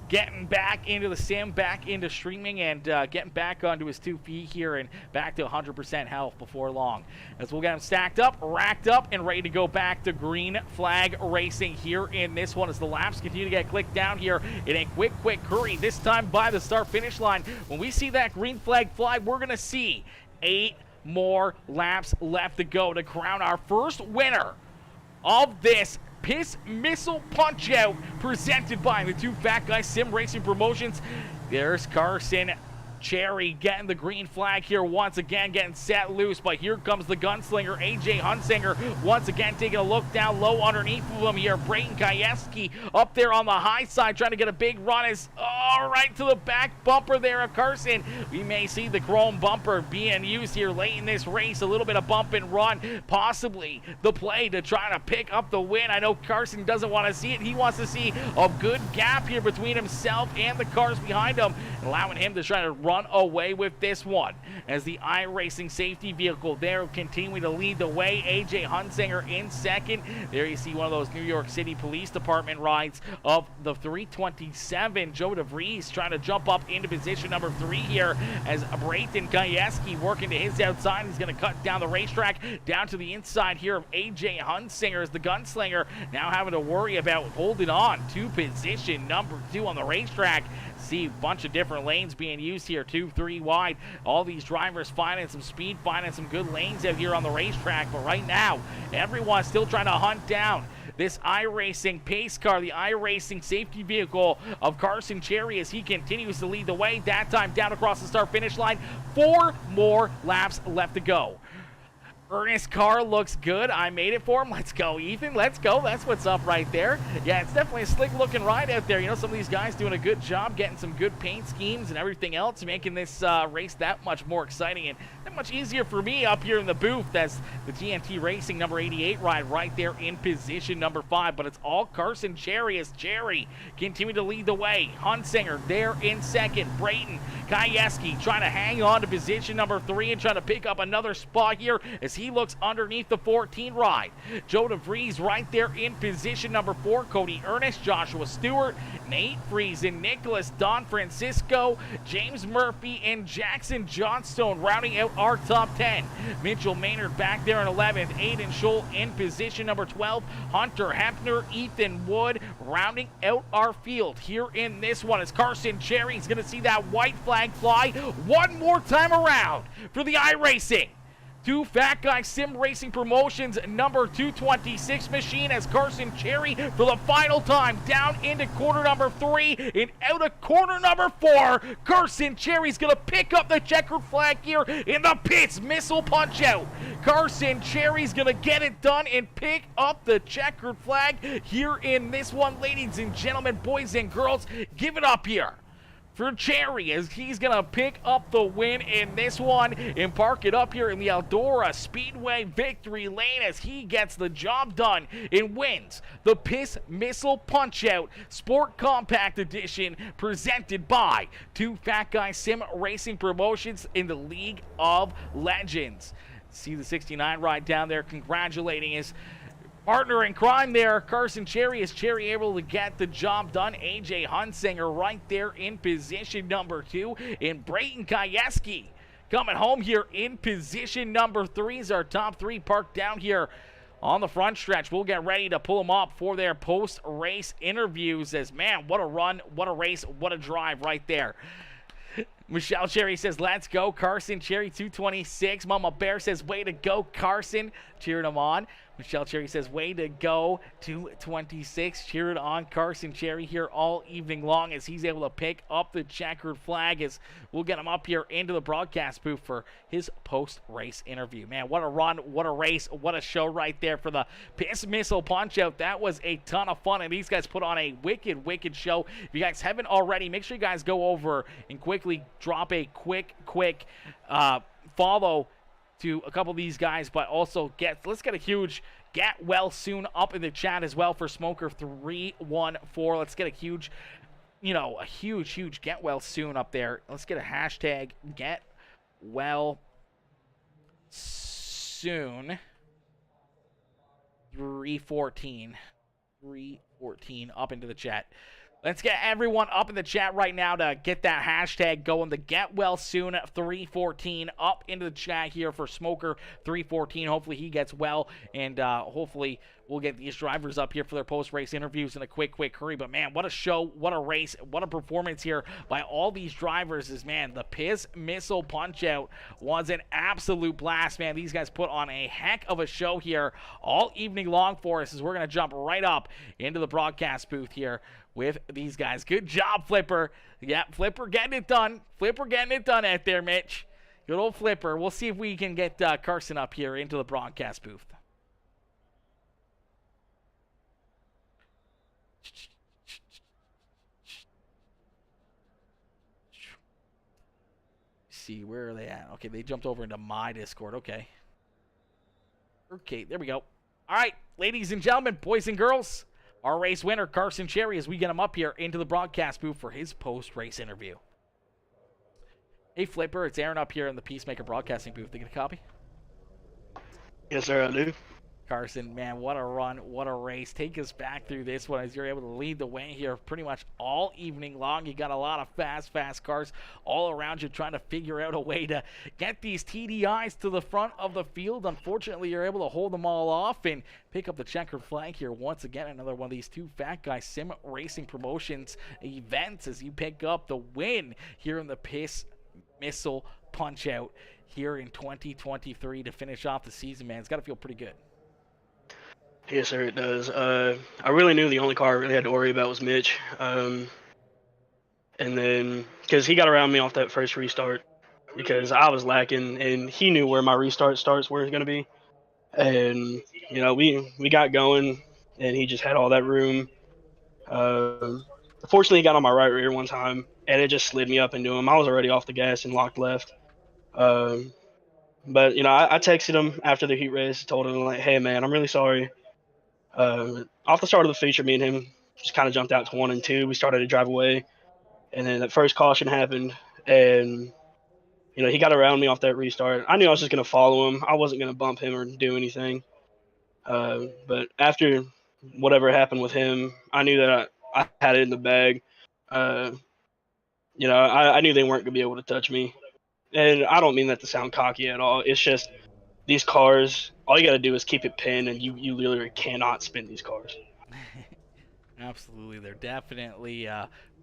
getting back into the sim, back into streaming, and getting back onto his 2 feet here and back to 100% health before long. As we'll get him stacked up, racked up, and ready to go back to green flag racing here in this one as the laps continue to get clicked down here in a quick hurry. This time by the start finish line. When we see that green flag fly, we're going to see 8 more laps left to go to crown our first winner of this Missile Punch-Out presented by the Two Fat Guys Sim Racing Promotions. There's Carson Cherry getting the green flag here once again, getting set loose, but here comes the gunslinger, AJ Hunsinger, once again taking a look down low underneath of him here. Brayton Kayeski up there on the high side trying to get a big run as, right to the back bumper there of Carson. We may see the chrome bumper being used here late in this race. A little bit of bump and run, possibly the play to try to pick up the win. I know Carson doesn't want to see it. He wants to see a good gap here between himself and the cars behind him, allowing him to try to run away with this one as the iRacing safety vehicle there continuing to lead the way. AJ Hunsinger in second. There you see one of those New York City Police Department rides of the 327. Joe DeVries trying to jump up into position #3 here as Brayton Kayeski working to his outside. He's going to cut down the racetrack down to the inside here of AJ Hunsinger as the gunslinger now having to worry about holding on to position #2 on the racetrack. See a bunch of different lanes being used here, 2, 3 wide. All these drivers finding some speed, finding some good lanes out here on the racetrack. But right now, everyone's still trying to hunt down this iRacing pace car, the iRacing safety vehicle of Carson Cherry as he continues to lead the way. That time down across the start finish line. 4 more laps left to go. Ernest car looks good. I made it for him. Let's go, Ethan. Let's go. That's what's up right there. Yeah, it's definitely a slick-looking ride out there. You know, some of these guys doing a good job getting some good paint schemes and everything else, making this race that much more exciting and that much easier for me up here in the booth. That's the GMT Racing number 88 ride right there in position number 5. But it's all Carson Cherry as Cherry continue to lead the way. Hunsinger there in second. Brayton Kayeski trying to hang on to position number 3 and trying to pick up another spot here as he looks underneath the 14 ride. Joe DeVries right there in position number 4. Cody Ernest, Joshua Stewart, Nate Friesen, Nicholas Don Francisco, James Murphy, and Jackson Johnstone rounding out our top 10. Mitchell Maynard back there in 11th. Aiden Scholl in position number 12. Hunter Hepner, Ethan Wood rounding out our field here in this one as Carson Cherry's going to see that white flag fly one more time around for the iRacing 2 Fat Guy Sim Racing Promotions number 226 machine as Carson Cherry for the final time down into corner number 3 and out of corner number 4. Carson Cherry's going to pick up the checkered flag here in the pits. Missile punch out. Carson Cherry's going to get it done and pick up the checkered flag here in this one. Ladies and gentlemen, boys and girls, give it up here for Cherry as he's going to pick up the win in this one and park it up here in the Eldora Speedway victory lane as he gets the job done and wins the Missile Punch-Out Sport Compact Edition presented by 2 Fat Guy Sim Racing Promotions in the League of Legends. See the 69 ride down there congratulating his partner in crime there, Carson Cherry. Is Cherry able to get the job done? AJ Hunsinger right there in position number 2. And Brayton Kayeski coming home here in position number 3 is our top 3 parked down here on the front stretch. We'll get ready to pull them up for their post-race interviews as, man, what a run, what a race, what a drive right there. Michelle Cherry says, let's go, Carson Cherry 226. Mama Bear says, way to go, Carson. Cheering him on. Michelle Cherry says, way to go, 226. Cheering on Carson Cherry here all evening long as he's able to pick up the checkered flag as we'll get him up here into the broadcast booth for his post-race interview. Man, what a run, what a race, what a show right there for the Missile Punch-Out. That was a ton of fun, and these guys put on a wicked, wicked show. If you guys haven't already, make sure you guys go over and quickly drop a quick follow to a couple of these guys, but also let's get a huge get well soon up in the chat as well for Smoker 314. Let's get a huge, huge get well soon up there. Let's get a hashtag get well soon 314 up into the chat. Let's get everyone up in the chat right now to get that hashtag going. The Get Well Soon 314 up into the chat here for Smoker 314. Hopefully he gets well, and hopefully we'll get these drivers up here for their post-race interviews in a quick hurry. But, man, what a show, what a race, what a performance here by all these drivers. Man, the Missile Punch-Out was an absolute blast, man. These guys put on a heck of a show here all evening long for us as we're going to jump right up into the broadcast booth here with these guys. Good job, Flipper. Yeah, Flipper getting it done. Flipper getting it done out there, Mitch. Good old Flipper. We'll see if we can get Carson up here into the broadcast booth. See, where are they at? Okay, they jumped over into my Discord. Okay, there we go. All right, ladies and gentlemen, boys and girls, our race winner, Carson Cherry, as we get him up here into the broadcast booth for his post-race interview. Hey, Flipper, it's Aaron up here in the PeaceMaker broadcasting booth. They get a copy? Yes, sir, I do. Carson, man, what a run, what a race. Take us back through this one as you're able to lead the way here pretty much all evening long. You got a lot of fast cars all around you trying to figure out a way to get these TDIs to the front of the field. Unfortunately, you're able to hold them all off and pick up the checkered flag here once again. Another one of these 2 Fat Guy Sim Racing Promotions events as you pick up the win here in the Missile Punch-Out here in 2023 to finish off the season, man. It's got to feel pretty good. Yes, sir, it does. I really knew the only car I really had to worry about was Mitch. And then, because he got around me off that first restart, because I was lacking, and he knew where my restart starts, where it's going to be. and we got going, and he just had all that room. Fortunately, he got on my right rear one time, and it just slid me up into him. I was already off the gas and locked left. Um, but I texted him after the heat race, told him like, "Hey man, I'm really sorry." Off the start of the feature, me and him just kind of jumped out to 1 and 2. We started to drive away, and then that first caution happened, and he got around me off that restart. I knew I was just gonna follow him. I wasn't gonna bump him or do anything. But after whatever happened with him, I knew that I had it in the bag. Uh, I knew they weren't gonna be able to touch me, and I don't mean that to sound cocky at all. It's just these cars. All you got to do is keep it pinned, and you literally cannot spin these cars. Absolutely, they're definitely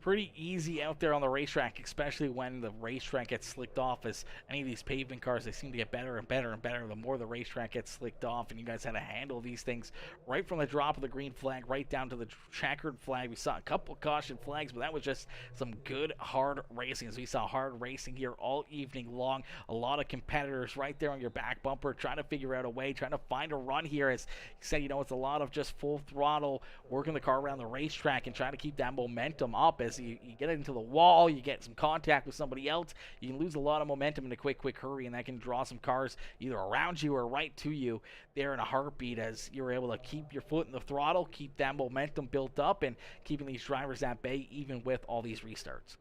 pretty easy out there on the racetrack, especially when the racetrack gets slicked off. As any of these pavement cars, they seem to get better and better and better the more the racetrack gets slicked off, and you guys had to handle these things right from the drop of the green flag right down to the checkered flag. We saw a couple caution flags, but that was just some good hard racing, as we saw hard racing here all evening long. A lot of competitors right there on your back bumper trying to figure out a way, trying to find a run here. As you said, it's a lot of just full throttle working the car around the racetrack and trying to keep that momentum up. As you get into the wall, you get some contact with somebody else, you can lose a lot of momentum in a quick hurry, and that can draw some cars either around you or right to you there in a heartbeat, as you're able to keep your foot in the throttle, keep that momentum built up, and keeping these drivers at bay even with all these restarts.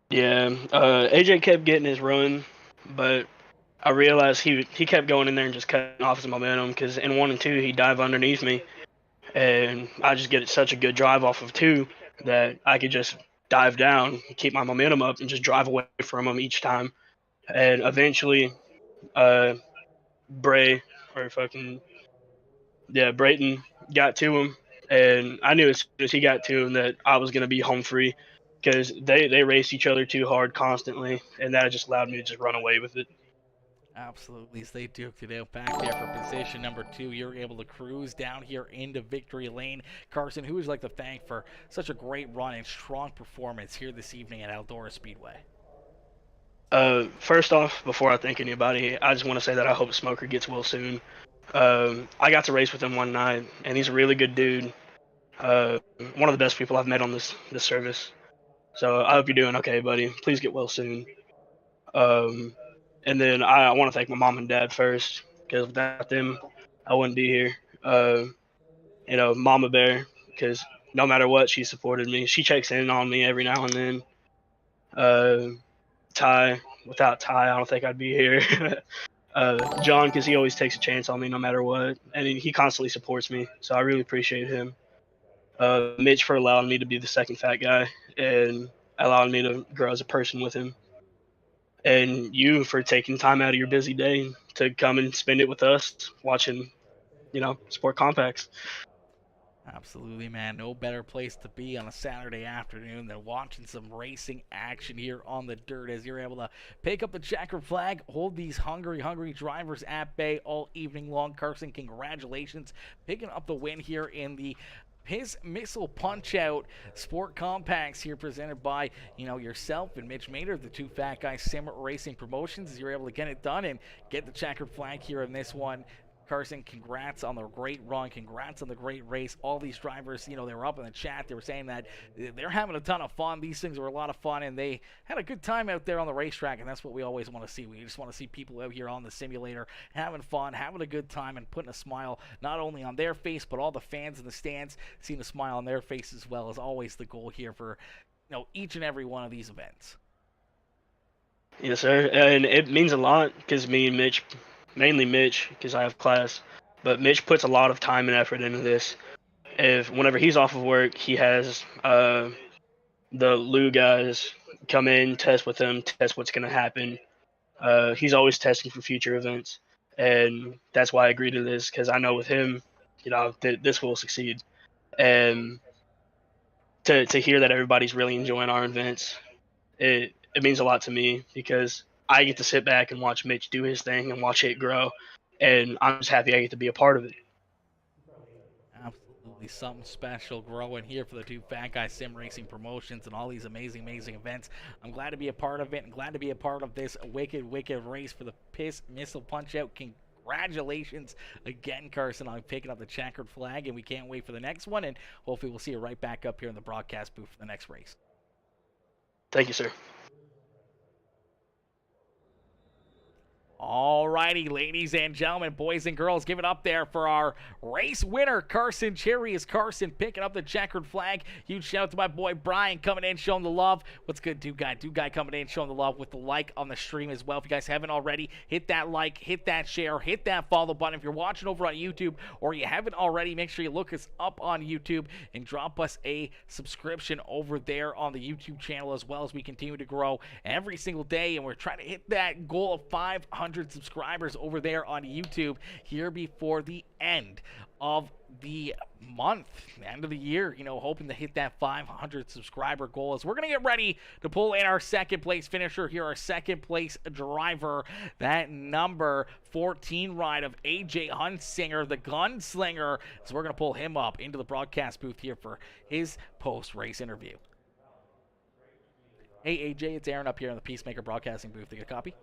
Yeah, AJ kept getting his run, but I realized he kept going in there and just cutting off his momentum, because in 1 and 2 he'd dive underneath me, and I just get such a good drive off of 2 that I could just dive down, keep my momentum up, and just drive away from him each time. And eventually, Bray Brayton got to him, and I knew as soon as he got to him that I was gonna be home free, because they raced each other too hard constantly, and that just allowed me to just run away with it. Absolutely, as they duked it out back there for position number 2. You're able to cruise down here into victory lane. Carson, who would you like to thank for such a great run and strong performance here this evening at Eldora Speedway? First off, before I thank anybody, I just want to say that I hope Smoker gets well soon. I got to race with him one night, and he's a really good dude. One of the best people I've met on this service. So I hope you're doing okay, buddy. Please get well soon. And then I want to thank my mom and dad first, because without them, I wouldn't be here. Mama Bear, because no matter what, she supported me. She checks in on me every now and then. Ty, without Ty, I don't think I'd be here. John, because he always takes a chance on me no matter what, and he constantly supports me, so I really appreciate him. Mitch, for allowing me to be the second fat guy and allowing me to grow as a person with him. And you for taking time out of your busy day to come and spend it with us watching, Sport Compacts. Absolutely, man. No better place to be on a Saturday afternoon than watching some racing action here on the dirt, as you're able to pick up the checkered flag, hold these hungry drivers at bay all evening long. Carson, congratulations, picking up the win here in the Missile Punch-Out Sport Compacts here, presented by, yourself and Mitch Maynard, the two fat guys, Sim Racing Promotions, as you're able to get it done and get the checkered flag here in this one. Carson, congrats on the great run. Congrats on the great race. All these drivers, they were up in the chat. They were saying that they're having a ton of fun. These things were a lot of fun, and they had a good time out there on the racetrack, and that's what we always want to see. We just want to see people out here on the simulator having fun, having a good time, and putting a smile not only on their face, but all the fans in the stands seeing a smile on their face as well, is always the goal here for each and every one of these events. Yes, sir. And it means a lot, because me and Mitch, mainly Mitch, because I have class, but Mitch puts a lot of time and effort into this. Whenever he's off of work, he has the Lou guys come in, test with him, test what's going to happen. He's always testing for future events, and that's why I agreed to this, because I know with him, this will succeed. And to hear that everybody's really enjoying our events, it means a lot to me, because I get to sit back and watch Mitch do his thing and watch it grow, and I'm just happy I get to be a part of it. Absolutely something special growing here for the two fat guys Sim Racing Promotions and all these amazing events. I'm glad to be a part of it and glad to be a part of this wicked race for the Missile Punch-Out. Congratulations again, Carson, on picking up the checkered flag, and we can't wait for the next one, and hopefully we'll see you right back up here in the broadcast booth for the next race. Thank you, sir. All righty, ladies and gentlemen, boys and girls, give it up there for our race winner, Carson Cherry. Is Carson picking up the checkered flag? Huge shout out to my boy Brian coming in, showing the love. What's good, Dude Guy coming in, showing the love with the like on the stream as well. If you guys haven't already, hit that like, hit that share, hit that follow button. If you're watching over on YouTube or you haven't already, make sure you look us up on YouTube and drop us a subscription over there on the YouTube channel as well, as we continue to grow every single day. And we're trying to hit that goal of 500 subscribers over there on YouTube here before the end of the month, end of the year, hoping to hit that 500 subscriber goal. As we're going to get ready to pull in our second place finisher here, our second place driver, that number 14 ride of AJ Hunsinger, the gunslinger. So we're going to pull him up into the broadcast booth here for his post-race interview. Hey AJ, it's Aaron up here in the PeaceMaker broadcasting booth. You get a copy?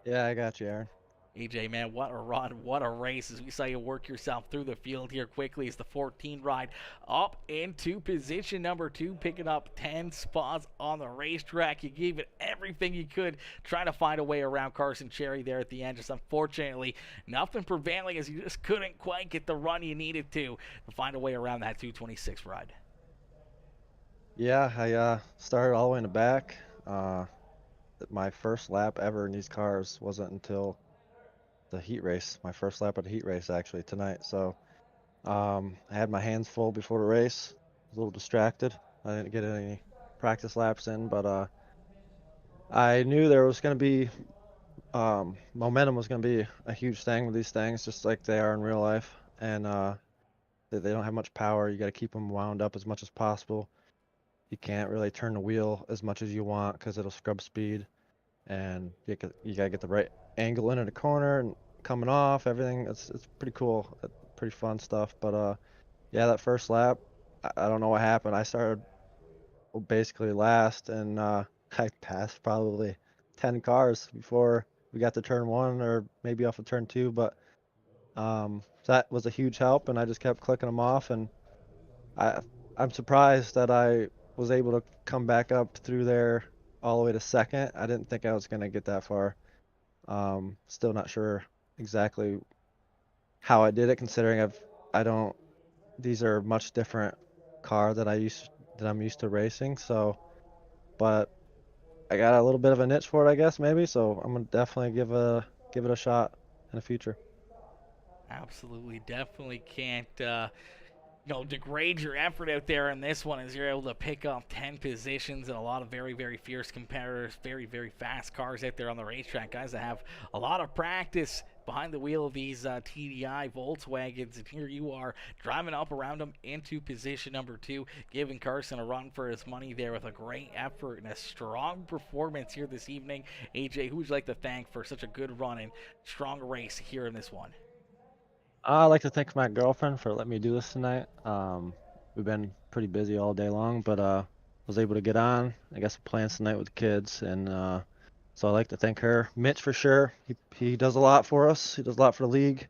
Yeah, I got you, Aaron. AJ, man, what a run, what a race, as we saw you work yourself through the field here quickly as the 14 ride up into position number 2, picking up 10 spots on the racetrack. You gave it everything you could, trying to find a way around Carson Cherry there at the end. Just unfortunately, nothing prevailing, as you just couldn't quite get the run you needed to find a way around that 226 ride. Yeah, I started all the way in the back. My first lap ever in these cars wasn't until the heat race. My first lap of the heat race actually tonight. So I had my hands full before the race. A little distracted. I didn't get any practice laps in, but I knew there was going to be momentum was going to be a huge thing with these things, just like they are in real life. And they don't have much power. You got to keep them wound up as much as possible. You can't really turn the wheel as much as you want because it'll scrub speed, and you gotta get the right angle into the corner and coming off everything. It's pretty cool, pretty fun stuff. But yeah, that first lap, I don't know what happened. I started basically last, and I passed probably 10 cars before we got to turn 1, or maybe off of turn 2. But that was a huge help, and I just kept clicking them off, and I'm surprised that I was able to come back up through there all the way to second. I didn't think I was going to get that far. Still not sure exactly how I did it, considering these are much different car that I'm used to racing. So, but I got a little bit of a niche for it, I guess, maybe. So I'm gonna definitely give it a shot in the future. Absolutely, definitely can't degrade your effort out there in this one, as you're able to pick up 10 positions and a lot of very, very fierce competitors, very, very fast cars out there on the racetrack, guys that have a lot of practice behind the wheel of these TDI Volkswagens, and here you are driving up around them into position number 2, giving Carson a run for his money there with a great effort and a strong performance here this evening. AJ, who would you like to thank for such a good run and strong race here in this one? I'd like to thank my girlfriend for letting me do this tonight. We've been pretty busy all day long, but was able to get on. I got some plans tonight with the kids, and so I'd like to thank her. Mitch, for sure. He does a lot for us. He does a lot for the league.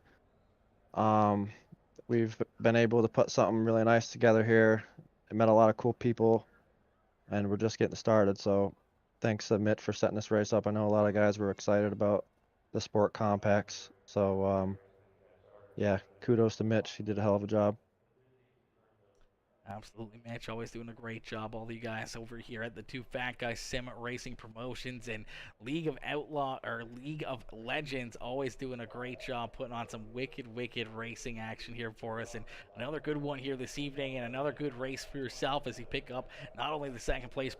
We've been able to put something really nice together here. I met a lot of cool people, and we're just getting started. So thanks to Mitch for setting this race up. I know a lot of guys were excited about the sport compacts. So yeah, kudos to Mitch. He did a hell of a job. Absolutely, Mitch, always doing a great job. All you guys over here at the Two Fat Guys Sim Racing Promotions and League of Legends, always doing a great job putting on some wicked racing action here for us. And another good one here this evening, and another good race for yourself as you pick up not only the second place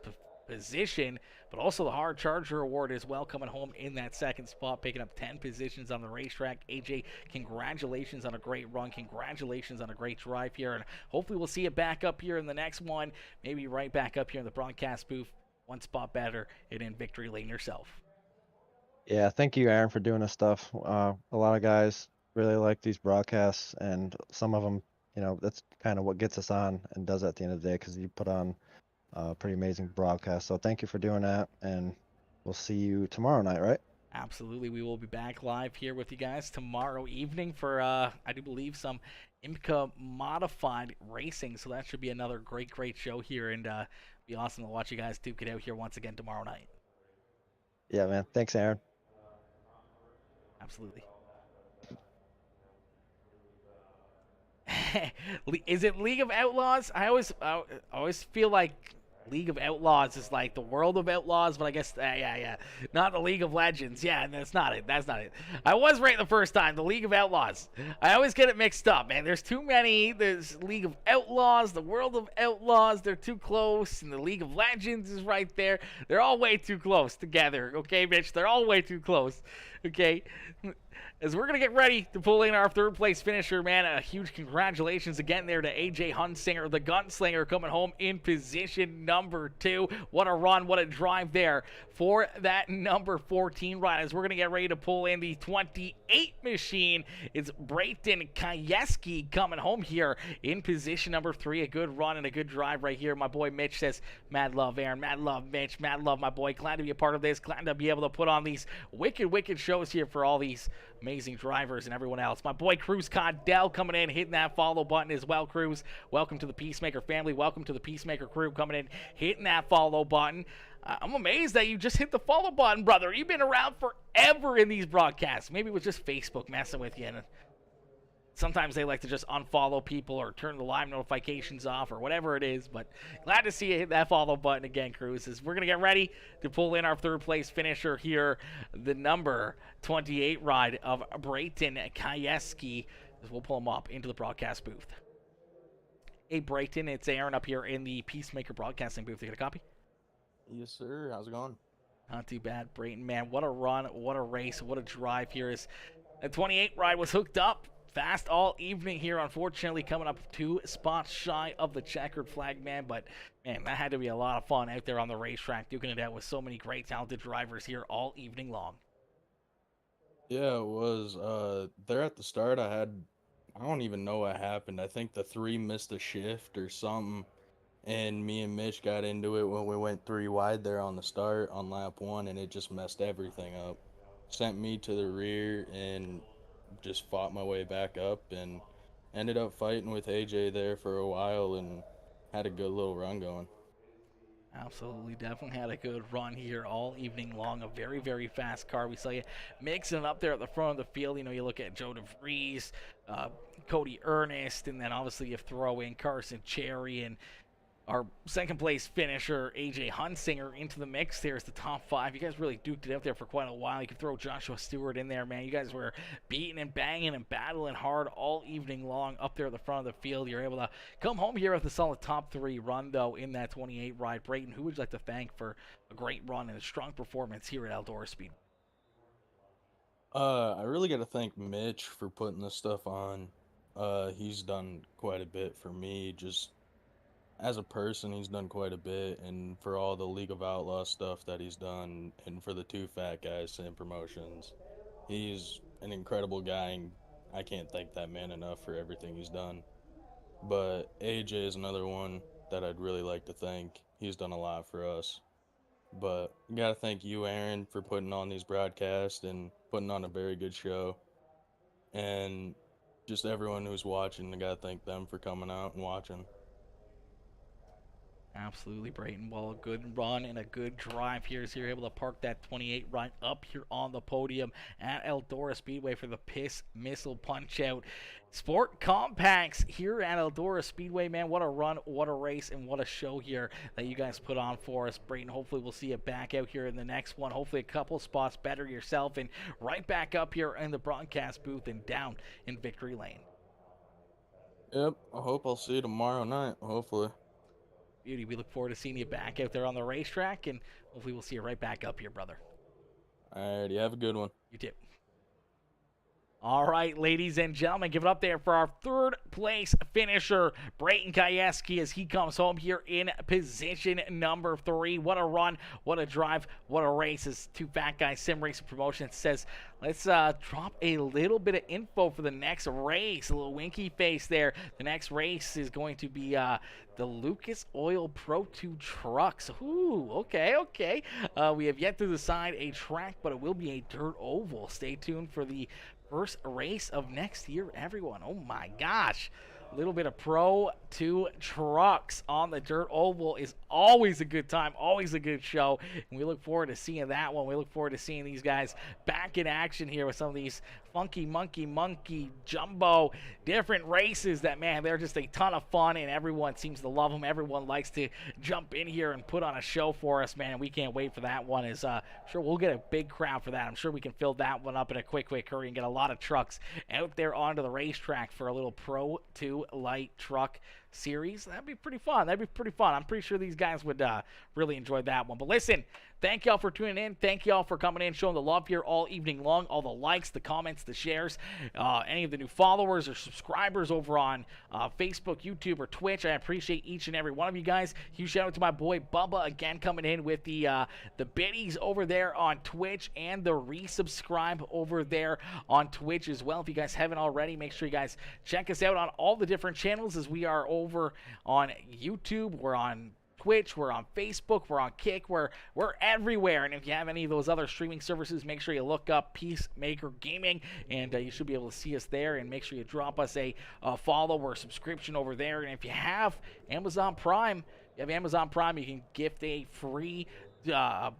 position, but also the Hard Charger Award as well, coming home in that second spot, picking up 10 positions on the racetrack. AJ, congratulations on a great run. Congratulations on a great drive here, and hopefully we'll see you back up here in the next one, maybe right back up here in the broadcast booth, one spot better and in victory lane yourself. Yeah, thank you, Aaron, for doing this stuff. A lot of guys really like these broadcasts, and some of them, that's kind of what gets us on and does at the end of the day, because you put on pretty amazing broadcast. So thank you for doing that, and we'll see you tomorrow night, right? Absolutely. We will be back live here with you guys tomorrow evening for, I do believe, some IMCA modified racing. So that should be another great show here, and be awesome to watch you guys duke it out here once again tomorrow night. Yeah, man. Thanks, Aaron. Absolutely. Is it League of Outlaws? I always feel like League of Outlaws is like the World of Outlaws, but I guess, yeah. Not the League of Legends. Yeah, that's not it. I was right the first time. The League of Outlaws. I always get it mixed up, man. There's too many. There's League of Outlaws, the World of Outlaws. They're too close, and the League of Legends is right there. They're all way too close together. Okay, Mitch? They're all way too close. Okay? As we're going to get ready to pull in our third place finisher, man, a huge congratulations again there to AJ Hunsinger, the gunslinger, coming home in position number 2. What a run, what a drive there for that number 14 ride. As we're going to get ready to pull in the 28 machine, it's Brayton Kayeski coming home here in position number 3. A good run and a good drive right here. My boy Mitch says, mad love, Aaron, mad love, Mitch, mad love, my boy. Glad to be a part of this. Glad to be able to put on these wicked shows here for all these amazing drivers and everyone else. My boy Cruz Caddell coming in, hitting that follow button as well. Cruz, welcome to the PeaceMaker family. Welcome to the PeaceMaker Crew, coming in, hitting that follow button. I'm amazed that you just hit the follow button, brother. You've been around forever in these broadcasts. Maybe it was just Facebook messing with you, and sometimes they like to just unfollow people or turn the live notifications off or whatever it is, but glad to see you hit that follow button again, Cruz. As we're going to get ready to pull in our third place finisher here, the number 28 ride of Brayton Kayeski, as we'll pull him up into the broadcast booth. Hey, Brayton, it's Aaron up here in the PeaceMaker broadcasting booth. You get a copy? Yes, sir. How's it going? Not too bad, Brayton, man. What a run, what a race, what a drive here. Is the 28 ride was hooked up fast all evening here, unfortunately coming up 2 spots shy of the checkered flag, man. But, man, that had to be a lot of fun out there on the racetrack, duking it out with so many great, talented drivers here all evening long. Yeah, it was. There at the start, I don't even know what happened. I think the 3 missed a shift or something, and me and Mitch got into it when we went 3 wide there on the start on lap 1, and it just messed everything up. Sent me to the rear and just fought my way back up and ended up fighting with AJ there for a while and had a good little run going. Absolutely, definitely had a good run here all evening long. A very fast car. We saw you mixing it up there at the front of the field. You know, you look at Joe DeVries, Cody Ernest, and then obviously you throw in Carson Cherry and our second place finisher, AJ Hunsinger, into the mix. There's the top 5. You guys really duked it out there for quite a while. You could throw Joshua Stewart in there, man. You guys were beating and banging and battling hard all evening long up there at the front of the field. You're able to come home here with a solid top 3 run, though, in that 28 ride. Brayton, who would you like to thank for a great run and a strong performance here at Eldora Speed? I really got to thank Mitch for putting this stuff on. He's done quite a bit for me, just as a person. He's done quite a bit, and for all the League of Outlaws stuff that he's done, and for the 2 fat guys and promotions. He's an incredible guy, and I can't thank that man enough for everything he's done. But AJ is another one that I'd really like to thank. He's done a lot for us. But I gotta thank you, Aaron, for putting on these broadcasts and putting on a very good show. And just everyone who's watching, I gotta thank them for coming out and watching. Absolutely, Brayton. Well, a good run and a good drive here as you're able to park that 28 right up here on the podium at Eldora Speedway for the Missile Punch-Out Sport Compacts here at Eldora Speedway, man. What a run, what a race, and what a show here that you guys put on for us, Brayton. Hopefully we'll see you back out here in the next one. Hopefully a couple spots better yourself, and right back up here in the broadcast booth and down in Victory Lane. Yep, I hope I'll see you tomorrow night, hopefully. Beauty. We look forward to seeing you back out there on the racetrack, and hopefully we'll see you right back up here, brother. Alrighty, have a good one. You too. All right, ladies and gentlemen, give it up there for our third place finisher, Brayton Kayeski, as he comes home here in position number 3. What a run, what a drive, what a race. As 2 Fat Guys Sim Racing Promotions says, let's drop a little bit of info for the next race. A little winky face there. The next race is going to be the Lucas Oil Pro 2 trucks. Ooh, okay. We have yet to decide a track, but it will be a dirt oval. Stay tuned for the first race of next year, everyone. Oh my gosh. A little bit of Pro 2 trucks on the dirt oval is always a good time, always a good show, and we look forward to seeing that one. We look forward to seeing these guys back in action here with some of these funky monkey jumbo different races that, man, they're just a ton of fun, and everyone seems to love them. Everyone likes to jump in here and put on a show for us, man, and we can't wait for that one. Sure, we'll get a big crowd for that. I'm sure we can fill that one up in a quick hurry and get a lot of trucks out there onto the racetrack for a little Pro 2 light truck series. That'd be pretty fun. I'm pretty sure these guys would really enjoy that one. But listen, thank y'all for tuning in. Thank y'all for coming in, showing the love here all evening long. All the likes, the comments, the shares, any of the new followers or subscribers over on Facebook, YouTube, or Twitch. I appreciate each and every one of you guys. Huge shout out to my boy Bubba again, coming in with the biddies over there on Twitch and the resubscribe over there on Twitch as well. If you guys haven't already, make sure you guys check us out on all the different channels, as we are over on YouTube, we're on Twitch, we're on Facebook, we're on Kick, we're everywhere. And if you have any of those other streaming services, make sure you look up PeaceMaker Gaming, and you should be able to see us there. And make sure you drop us a follow or a subscription over there. And if you have Amazon Prime, you can gift a free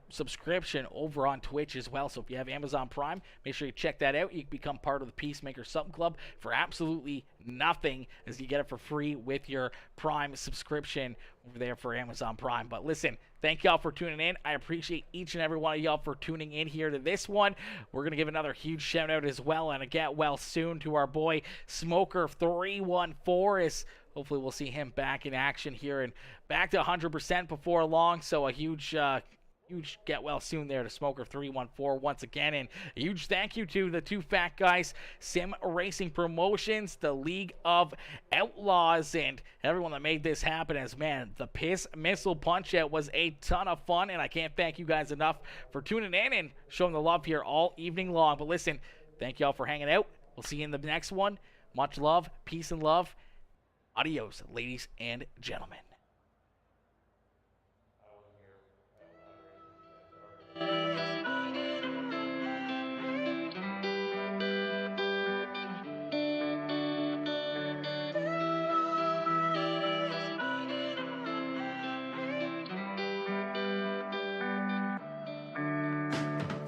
subscription over on Twitch as well. So if you have Amazon Prime, make sure you check that out. You can become part of the PeaceMaker Something Club for absolutely nothing, as you get it for free with your Prime subscription over there for Amazon Prime. But listen, thank y'all for tuning in. I appreciate each and every one of y'all for tuning in here to this one. We're going to give another huge shout out as well, and a get well soon to our boy Smoker 314. Hopefully we'll see him back in action here and back to 100% before long. So a huge get well soon there to Smoker 314 once again, and a huge thank you to the two fat guys, Sim Racing Promotions, the League of Outlaws, and everyone that made this happen. As, man, the Missile Punch Out was a ton of fun, and I can't thank you guys enough for tuning in and showing the love here all evening long. But listen, thank y'all for hanging out. We'll see you in the next one. Much love, peace and love. Adios, ladies and gentlemen.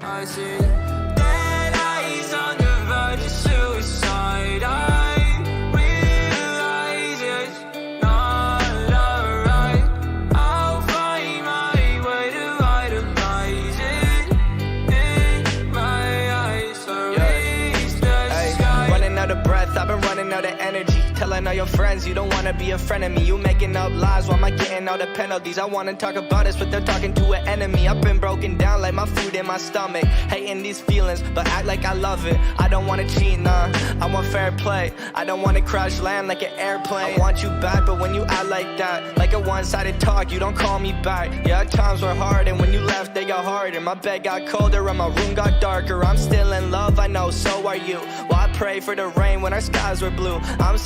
I see dead eyes on the verge of suicide. I realize it's not alright. I'll find my way to itemize it in my eyes. So reach the sky. Running out of breath, I've been running out of energy. Telling all your friends you don't wanna be a friend of me. You making up lies, why am I getting all the penalties? I wanna talk about this, but they're talking to an enemy. I've been broken down like my food in my stomach. Hating these feelings, but act like I love it. I don't wanna cheat, nah, I want fair play. I don't wanna crash land like an airplane. I want you back, but when you act like that, like a one-sided talk, you don't call me back. Yeah, times were hard, and when you left, they got harder. My bed got colder, and my room got darker. I'm still in love, I know, so are you. Well, I pray for the rain when our skies were blue. I'm